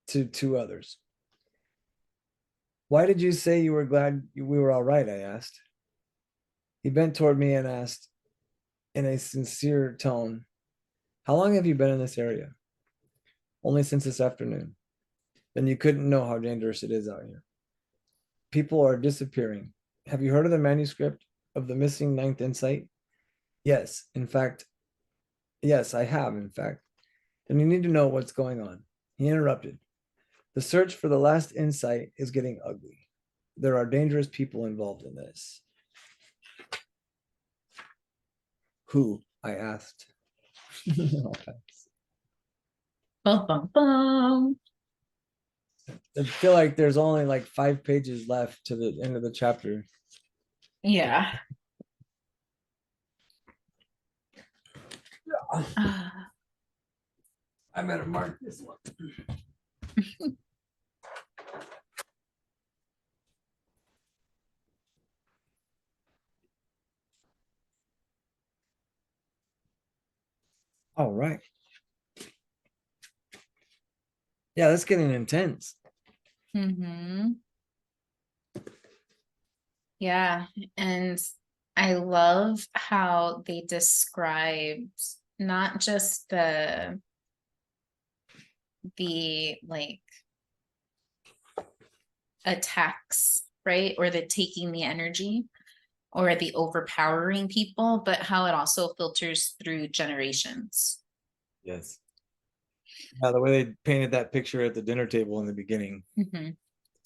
to 2 others. Why did you say you were glad we were all right? I asked. He bent toward me and asked in a sincere tone, how long have you been in this area? Only since this afternoon. Then you couldn't know how dangerous it is out here. People are disappearing. Have you heard of the manuscript of the missing 9th insight? Yes, I have, in fact. Then you need to know what's going on. He interrupted. The search for the last insight is getting ugly. There are dangerous people involved in this. Who? I asked. Bum, bum, bum. I feel like there's only like 5 pages left to the end of the chapter. Yeah. I better mark this one. All right. Yeah, that's getting intense. Mm-hmm. Yeah, and I love how they described not just the like attacks, right? Or the taking the energy or the overpowering people, but how it also filters through generations. Yes. Yeah, the way they painted that picture at the dinner table in the beginning. Mm-hmm.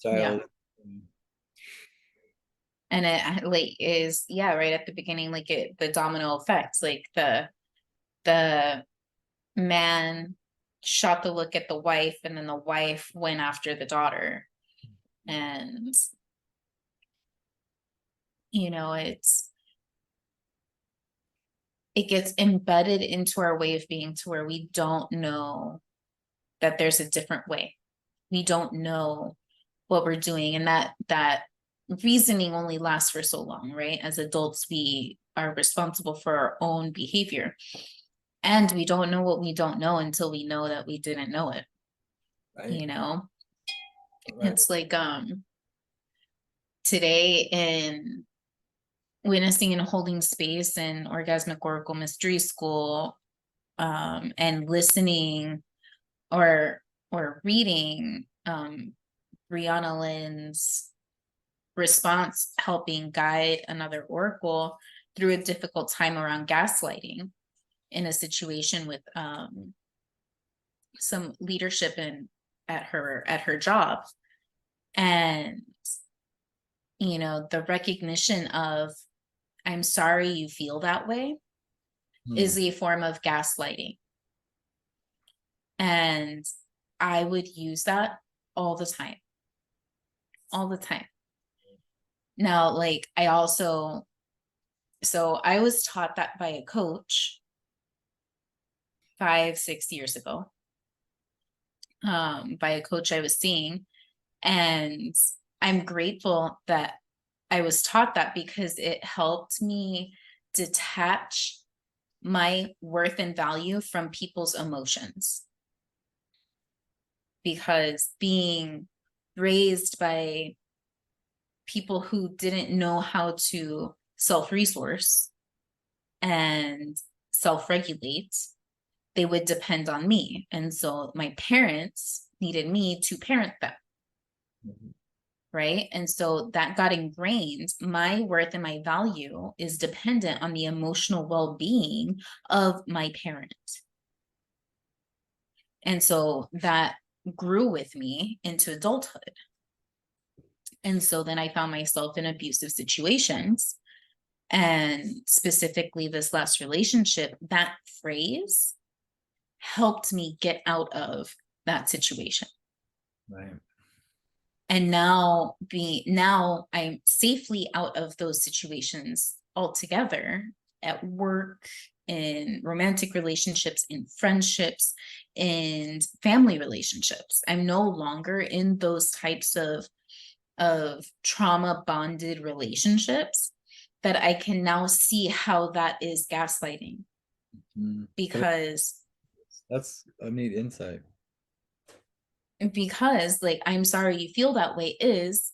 Child. Yeah. And it like is, yeah, right at the beginning, like the domino effect, like the man shot the look at the wife and then the wife went after the daughter. And it gets embedded into our way of being to where we don't know that there's a different way. We don't know what we're doing, and that reasoning only lasts for so long, right? As adults, we are responsible for our own behavior, and we don't know what we don't know until we know that we didn't know it. Right. Right. It's like today in witnessing and holding space in Orgasmic Oracle Mystery School, and listening or reading Brianna Lynn's response, helping guide another oracle through a difficult time around gaslighting in a situation with some leadership at her job. And the recognition of, I'm sorry you feel that way, is a form of gaslighting. And I would use that all the time. Now, like, so I was taught that by a coach 5-6 years ago, by a coach I was seeing. And I'm grateful that I was taught that, because it helped me detach my worth and value from people's emotions. Because being raised by people who didn't know how to self-resource and self-regulate, they would depend on me. And so my parents needed me to parent them. Right. And so that got ingrained. My worth and my value is dependent on the emotional well-being of my parent. And so that grew with me into adulthood. And so then I found myself in abusive situations. And specifically this last relationship, that phrase helped me get out of that situation. Right. And now I'm safely out of those situations altogether, at work, in romantic relationships, in friendships, in family relationships. I'm no longer in those types of trauma bonded relationships, that I can now see how that is gaslighting. Because that's a neat insight. Because, like, I'm sorry you feel that way is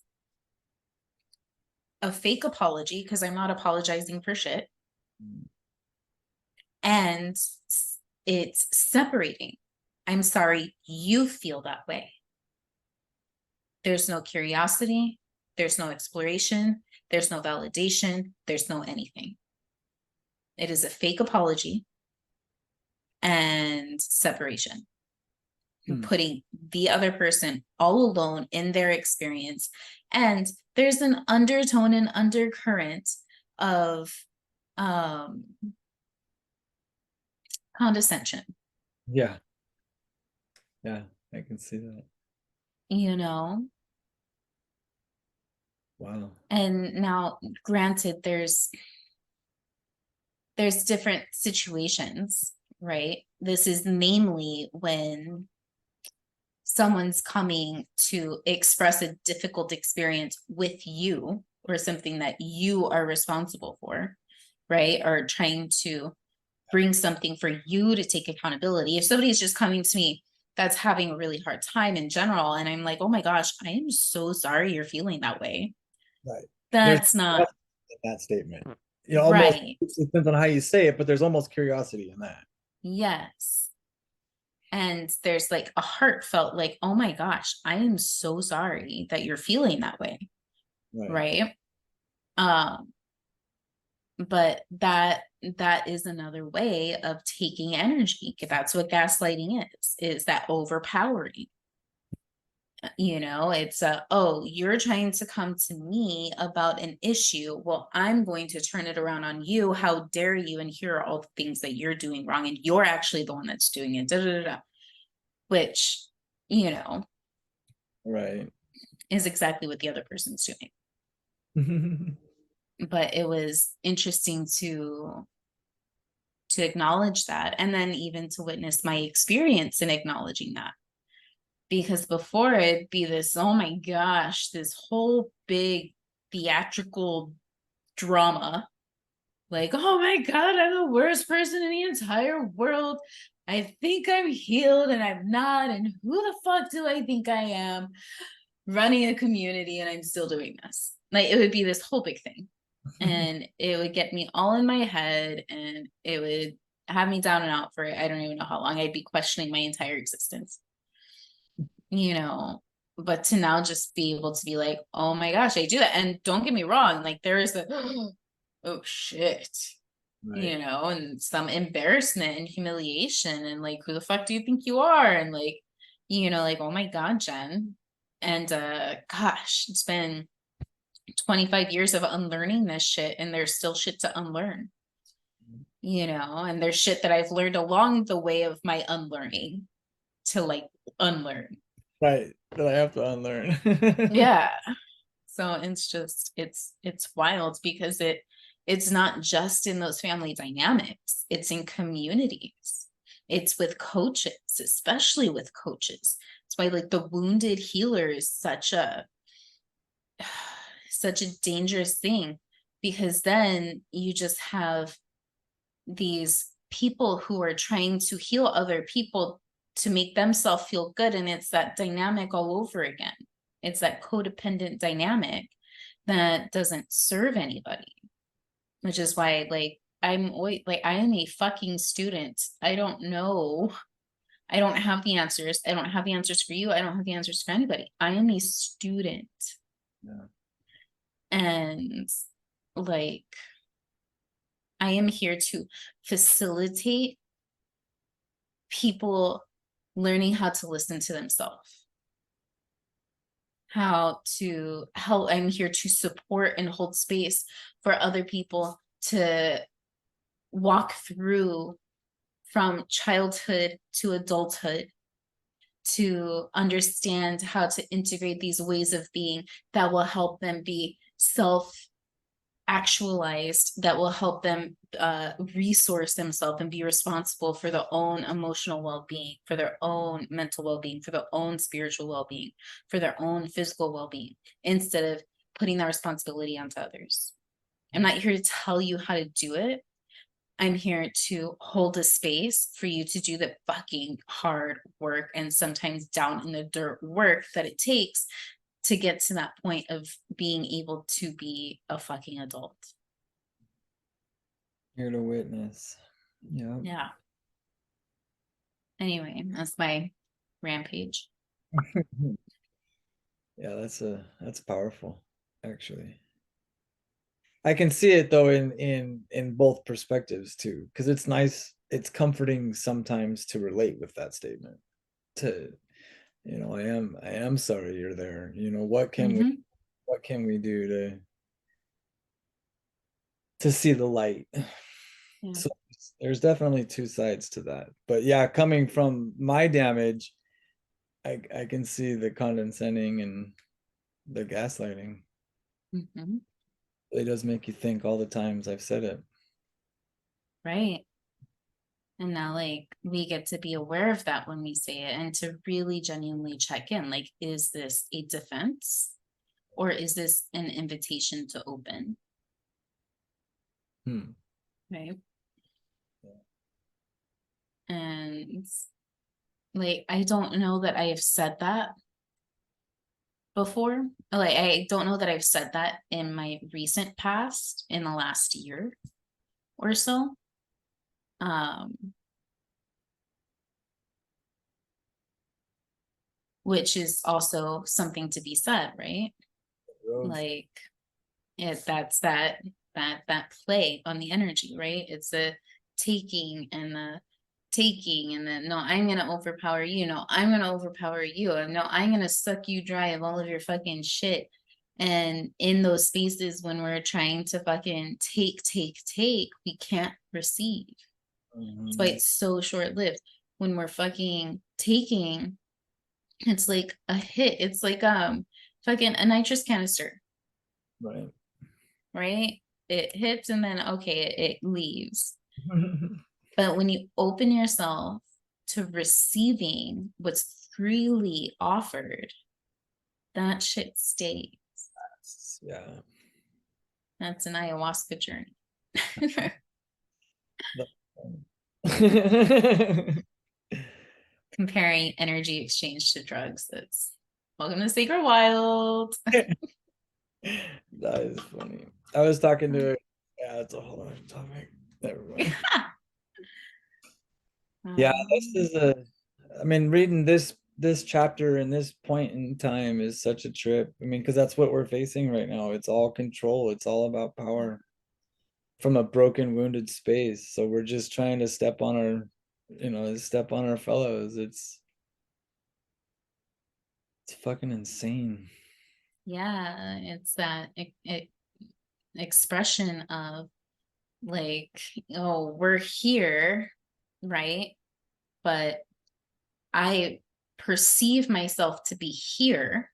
a fake apology, because I'm not apologizing for shit. And it's separating. I'm sorry you feel that way. There's no curiosity, there's no exploration, there's no validation, there's no anything. It is a fake apology and separation. Putting the other person all alone in their experience. And there's an undertone and undercurrent of condescension. Yeah, I can see that. Wow. And now, granted, there's different situations, right? This is namely when someone's coming to express a difficult experience with you, or something that you are responsible for, right? Or trying to bring something for you to take accountability. If somebody's just coming to me that's having a really hard time in general, and I'm like, oh my gosh, I am so sorry you're feeling that way. Right. That's not that statement. right. Almost, it depends on how you say it, but there's almost curiosity in that. Yes. And there's like a heartfelt, like, oh my gosh, I am so sorry that you're feeling that way. Right. But that is another way of taking energy. That's what gaslighting is that overpowering. It's oh, you're trying to come to me about an issue. Well, I'm going to turn it around on you. How dare you? And here are all the things that you're doing wrong. And you're actually the one that's doing it. Da, da, da, da. Which, right, is exactly what the other person's doing. But it was interesting to acknowledge that, and then even to witness my experience in acknowledging that. Because before, it'd be this, oh my gosh, this whole big theatrical drama. Like, oh my God, I'm the worst person in the entire world. I think I'm healed and I'm not. And who the fuck do I think I am, running a community, and I'm still doing this? Like, it would be this whole big thing. And it would get me all in my head, and it would have me down and out for, I don't even know how long. I'd be questioning my entire existence. But to now just be able to be like, oh my gosh, I do that. And don't get me wrong, like, there is a oh shit, right. And some embarrassment and humiliation, and like, who the fuck do you think you are? And like, like, oh my God, Jen. And gosh, it's been 25 years of unlearning this shit, and there's still shit to unlearn. And there's shit that I've learned along the way of my unlearning to like unlearn. Right, that I have to unlearn. Yeah. So it's just it's wild because it's not just in those family dynamics, it's in communities. It's with coaches, especially with coaches. It's why like the wounded healer is such a such a dangerous thing, because then you just have these people who are trying to heal other people to make themselves feel good, and it's that dynamic all over again. It's that codependent dynamic that doesn't serve anybody, which is why like I'm always like I am a fucking student. I don't know. I don't have the answers. I don't have the answers for you. I don't have the answers for anybody. I am a student. Yeah. And like I am here to facilitate people learning how to listen to themselves, how to help. I'm here to support and hold space for other people to walk through from childhood to adulthood, to understand how to integrate these ways of being that will help them be self-actualized, that will help them resource themselves and be responsible for their own emotional well-being, for their own mental well-being, for their own spiritual well-being, for their own physical well-being, instead of putting that responsibility onto others. I'm not here to tell you how to do it. I'm here to hold a space for you to do the fucking hard work and sometimes down in the dirt work that it takes to get to that point of being able to be a fucking adult. Here to witness. Yeah. Yeah. Anyway, that's my rampage. Yeah, that's powerful, actually. I can see it though in both perspectives too, because it's nice, it's comforting sometimes to relate with that statement. To, I am sorry you're there. What can we do to see the light? Yeah. So there's definitely two sides to that. But yeah, coming from my damage, I can see the condescending and the gaslighting. Mhm. It does make you think all the times I've said it. Right. And now, like, we get to be aware of that when we say it and to really genuinely check in. Like, is this a defense or is this an invitation to open? Hmm. Right. And like, I don't know that I have said that before. Like, I don't know that I've said that in my recent past, in the last year or so. Which is also something to be said, right? Rose. Like that's that play on the energy, right? It's the taking and the taking, and then no, I'm gonna overpower you, no, I'm gonna overpower you, and no, I'm gonna suck you dry of all of your fucking shit. And in those spaces when we're trying to fucking take, we can't receive. That's why it's so short-lived. When we're fucking taking, it's like a hit. It's like fucking a nitrous canister, Right. right? It hits and then okay, it leaves. But when you open yourself to receiving what's freely offered, that shit stays. Yeah. That's an ayahuasca journey. Comparing energy exchange to drugs. That's welcome to Sacred Wild. That is funny. I was talking to yeah, it's a whole other topic. Never mind. Yeah, this is I mean, reading this chapter and this point in time is such a trip. I mean, because that's what we're facing right now. It's all control. It's all about power from a broken, wounded space. So we're just trying to step on our fellows. It's fucking insane. Yeah, it's that expression of like, oh, we're here, right? But I perceive myself to be here,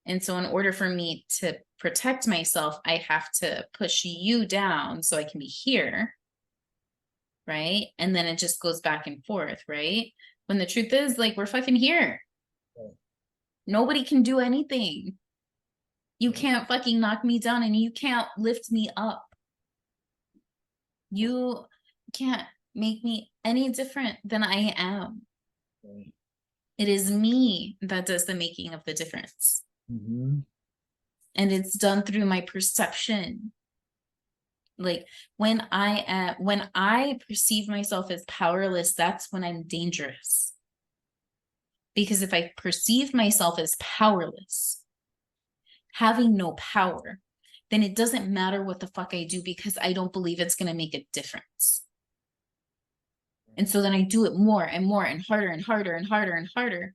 And so in order for me to protect myself, I have to push you down so I can be here. Right. And then it just goes back and forth. Right. When the truth is, like, we're fucking here. Right. Nobody can do anything. You can't fucking knock me down and you can't lift me up. You can't make me any different than I am. Right. It is me that does the making of the difference. Mm-hmm. And it's done through my perception. Like when I perceive myself as powerless, that's when I'm dangerous. Because if I perceive myself as powerless, having no power, then it doesn't matter what the fuck I do because I don't believe it's going to make a difference. And so then I do it more and more and harder and harder and harder and harder.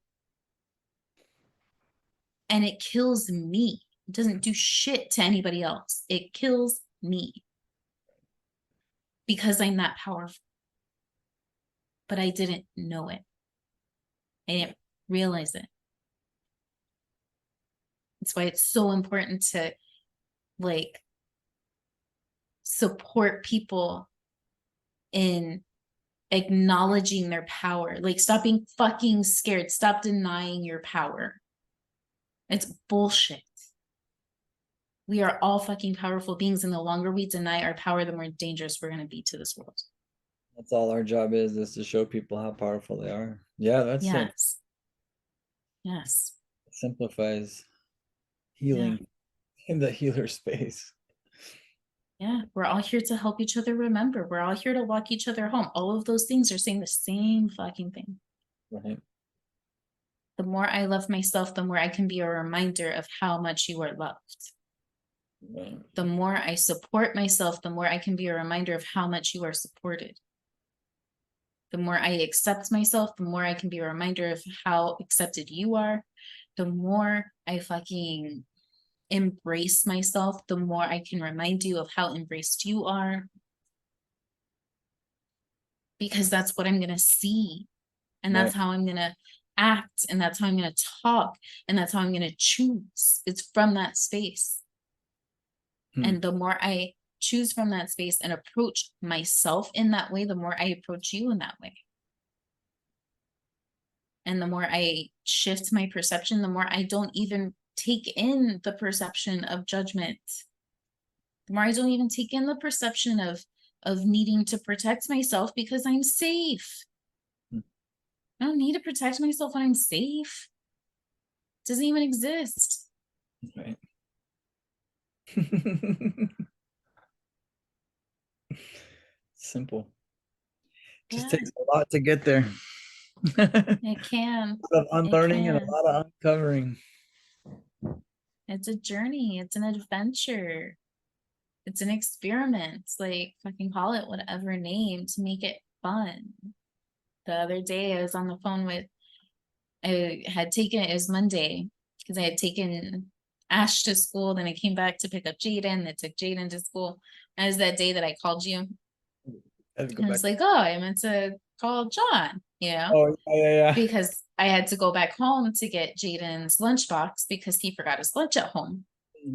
And it kills me. It doesn't do shit to anybody else. It kills me because I'm that powerful. But I didn't know it. I didn't realize it. That's why it's so important to like support people in acknowledging their power. Like stop being fucking scared. Stop denying your power. It's bullshit. We are all fucking powerful beings, and the longer we deny our power, the more dangerous we're going to be to this world. That's all our job is to show people how powerful they are. Yeah, that's it. Yes. Yes. It simplifies healing in the healer space. Yeah, we're all here to help each other remember. We're all here to walk each other home. All of those things are saying the same fucking thing. Right. The more I love myself, the more I can be a reminder of how much you are loved. Right. The more I support myself, the more I can be a reminder of how much you are supported. The more I accept myself, the more I can be a reminder of how accepted you are. The more I fucking embrace myself, the more I can remind you of how embraced you are. Because that's what I'm going to see. And that's how I'm going to act. And that's how I'm going to talk. And that's how I'm going to choose. It's from that space. And the more I choose from that space and approach myself in that way, the more I approach you in that way. And the more I shift my perception, the more I don't even take in the perception of judgment. The more I don't even take in the perception of needing to protect myself because I'm safe. I don't need to protect myself when I'm safe. It doesn't even exist. Right. Simple. Just takes a lot to get there. It can. A lot of unlearning and a lot of uncovering. It's a journey. It's an adventure. It's an experiment. Like, fucking call it whatever name to make it fun. The other day I was on the phone with, it was Monday, because I had taken Ash to school, then I came back to pick up Jaden, I took Jaden to school. And it was that day that I called you. I was like, oh, I meant to call John, Oh, yeah. Because I had to go back home to get Jaden's lunchbox because he forgot his lunch at home.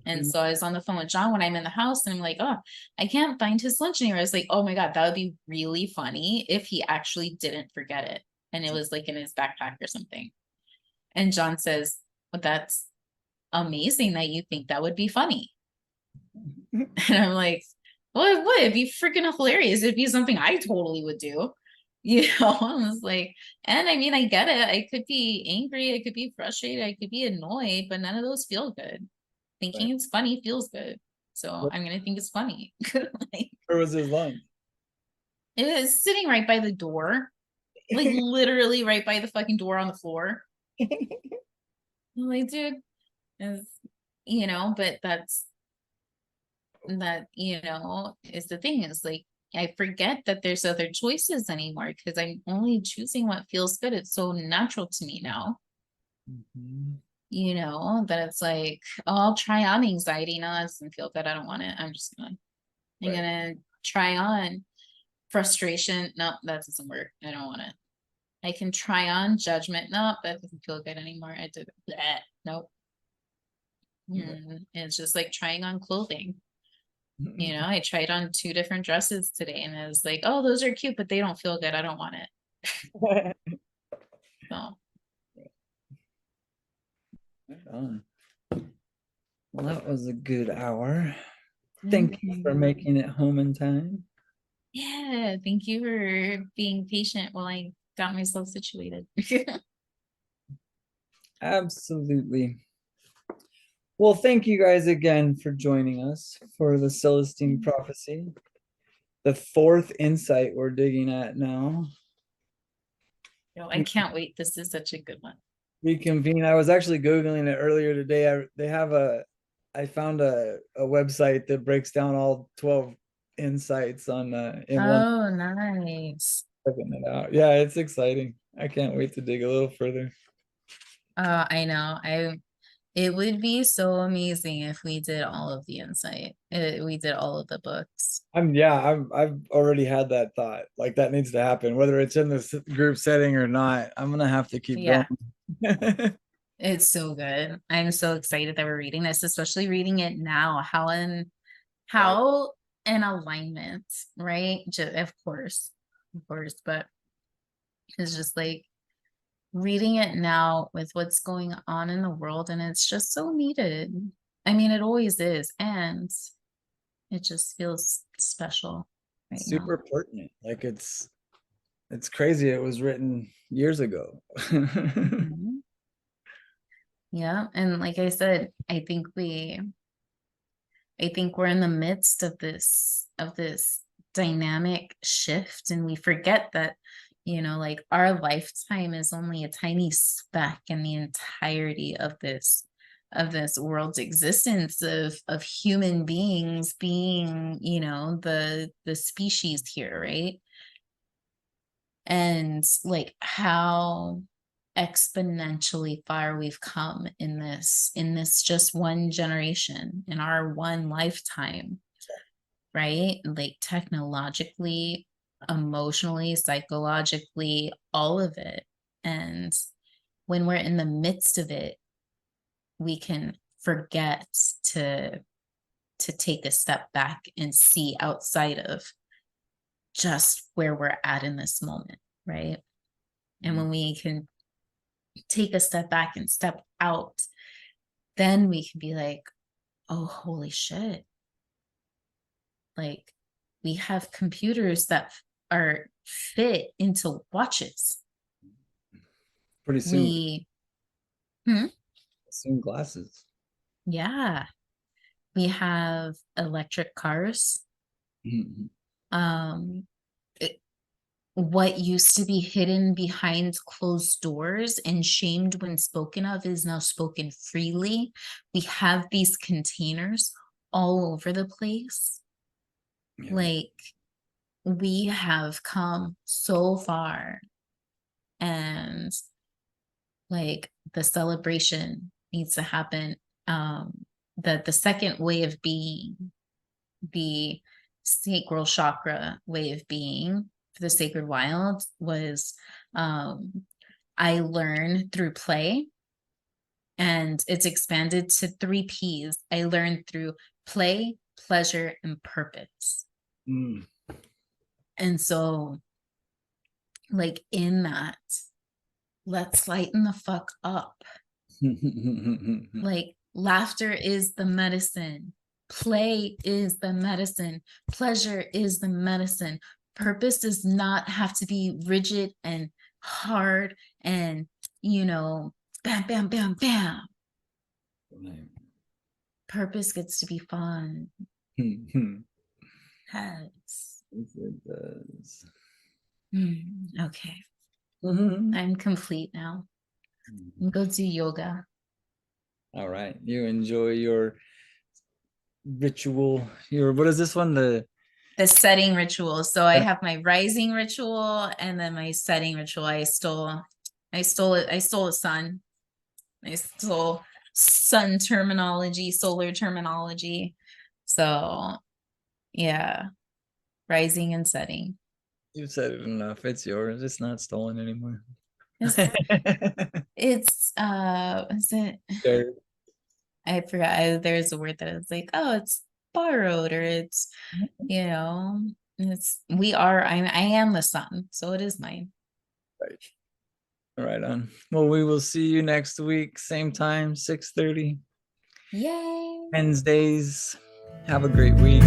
And so I was on the phone with John when I'm in the house and I'm like, oh, I can't find his lunch anywhere. I was like, oh my God, that would be really funny if he actually didn't forget it. And it was like in his backpack or something. And John says, well, that's amazing that you think that would be funny. And I'm like, well, it would. It'd be freaking hilarious. It'd be something I totally would do. I was like, and I mean, I get it. I could be angry. I could be frustrated. I could be annoyed, but none of those feel good. Thinking it's funny feels good. So I'm going to think it's funny. Where was his lunch? It was sitting right by the door, like literally right by the fucking door on the floor. I'm like, dude, but that is the thing, is like I forget that there's other choices anymore because I'm only choosing what feels good. It's so natural to me now. That it's like, oh, I'll try on anxiety. No, that doesn't feel good. I don't want it. I'm gonna try on frustration. Nope, that doesn't work. I don't want it. I can try on judgment. Nope, that doesn't feel good anymore. I did that. Nope. It's just like trying on clothing. You know, I tried on 2 different dresses today and I was like, oh, those are cute, but they don't feel good. I don't want it. So Well, that was a good hour. Thank you for making it home in time. yeah, thank you for being patient while I got myself situated. Absolutely. Well, thank you guys again for joining us for the Celestine Prophecy, the 4th insight we're digging at now. No, I can't wait. This is such a good one. Reconvene. I was actually Googling it earlier today. I found a website that breaks down all 12 insights on in one. Oh, nice. Checking it out. Yeah, it's exciting. I can't wait to dig a little further. I know. It would be so amazing if we did all of the insight. We did all of the books. I've already had that thought. Like that needs to happen, whether it's in this group setting or not. I'm gonna have to keep Yeah. going. It's so good. I'm so excited that we're reading this, especially reading it now. How in alignment, right? Of course, but it's just like reading it now with what's going on in the world, and it's just so needed. I mean, it always is, and it just feels special right now. Super pertinent. Like it's crazy. It was written years ago. Mhm. Yeah, and like I said, I think we're in the midst of this dynamic shift, and we forget that, you know, like our lifetime is only a tiny speck in the entirety of this world's existence of human beings being, you know, the species here, right? And like how exponentially far we've come in this just one generation, in our one lifetime, right? Like technologically, emotionally, psychologically, all of it. And when we're in the midst of it, we can forget to take a step back and see outside of just where we're at in this moment, right? And when we can take a step back and step out, then we can be like, oh, holy shit. Like we have computers that are fit into watches. Pretty soon. Hmm? Soon glasses. Yeah. We have electric cars. Mhm. What used to be hidden behind closed doors and shamed when spoken of is now spoken freely. We have these containers all over the place. Yeah. Like we have come so far, and like the celebration needs to happen. The second way of being, the sacral chakra way of being for the sacred wild, was I learn through play, and it's expanded to 3 P's. I learned through play, pleasure, and purpose. Mm. And so like in that, let's lighten the fuck up. Like laughter is the medicine, play is the medicine, pleasure is the medicine. Purpose does not have to be rigid and hard and, you know, bam, bam, bam, bam. Purpose gets to be fun. Yes. It does. Okay. I'm complete now. I'm go do yoga. All right. You enjoy your ritual. What is this one? The setting ritual. So I have my rising ritual and then my setting ritual. I stole it. I stole a sun. I stole sun terminology, solar terminology. So yeah, rising and setting. You've said it enough. It's yours. It's not stolen anymore. It's is it? Sure. I forgot. There's a word that is like, oh, it's borrowed, or it's, you know, it's I am the sun, so it is mine. Right. Right on. Well, we will see you next week, same time, 6:30. Yay. Wednesdays. Have a great week.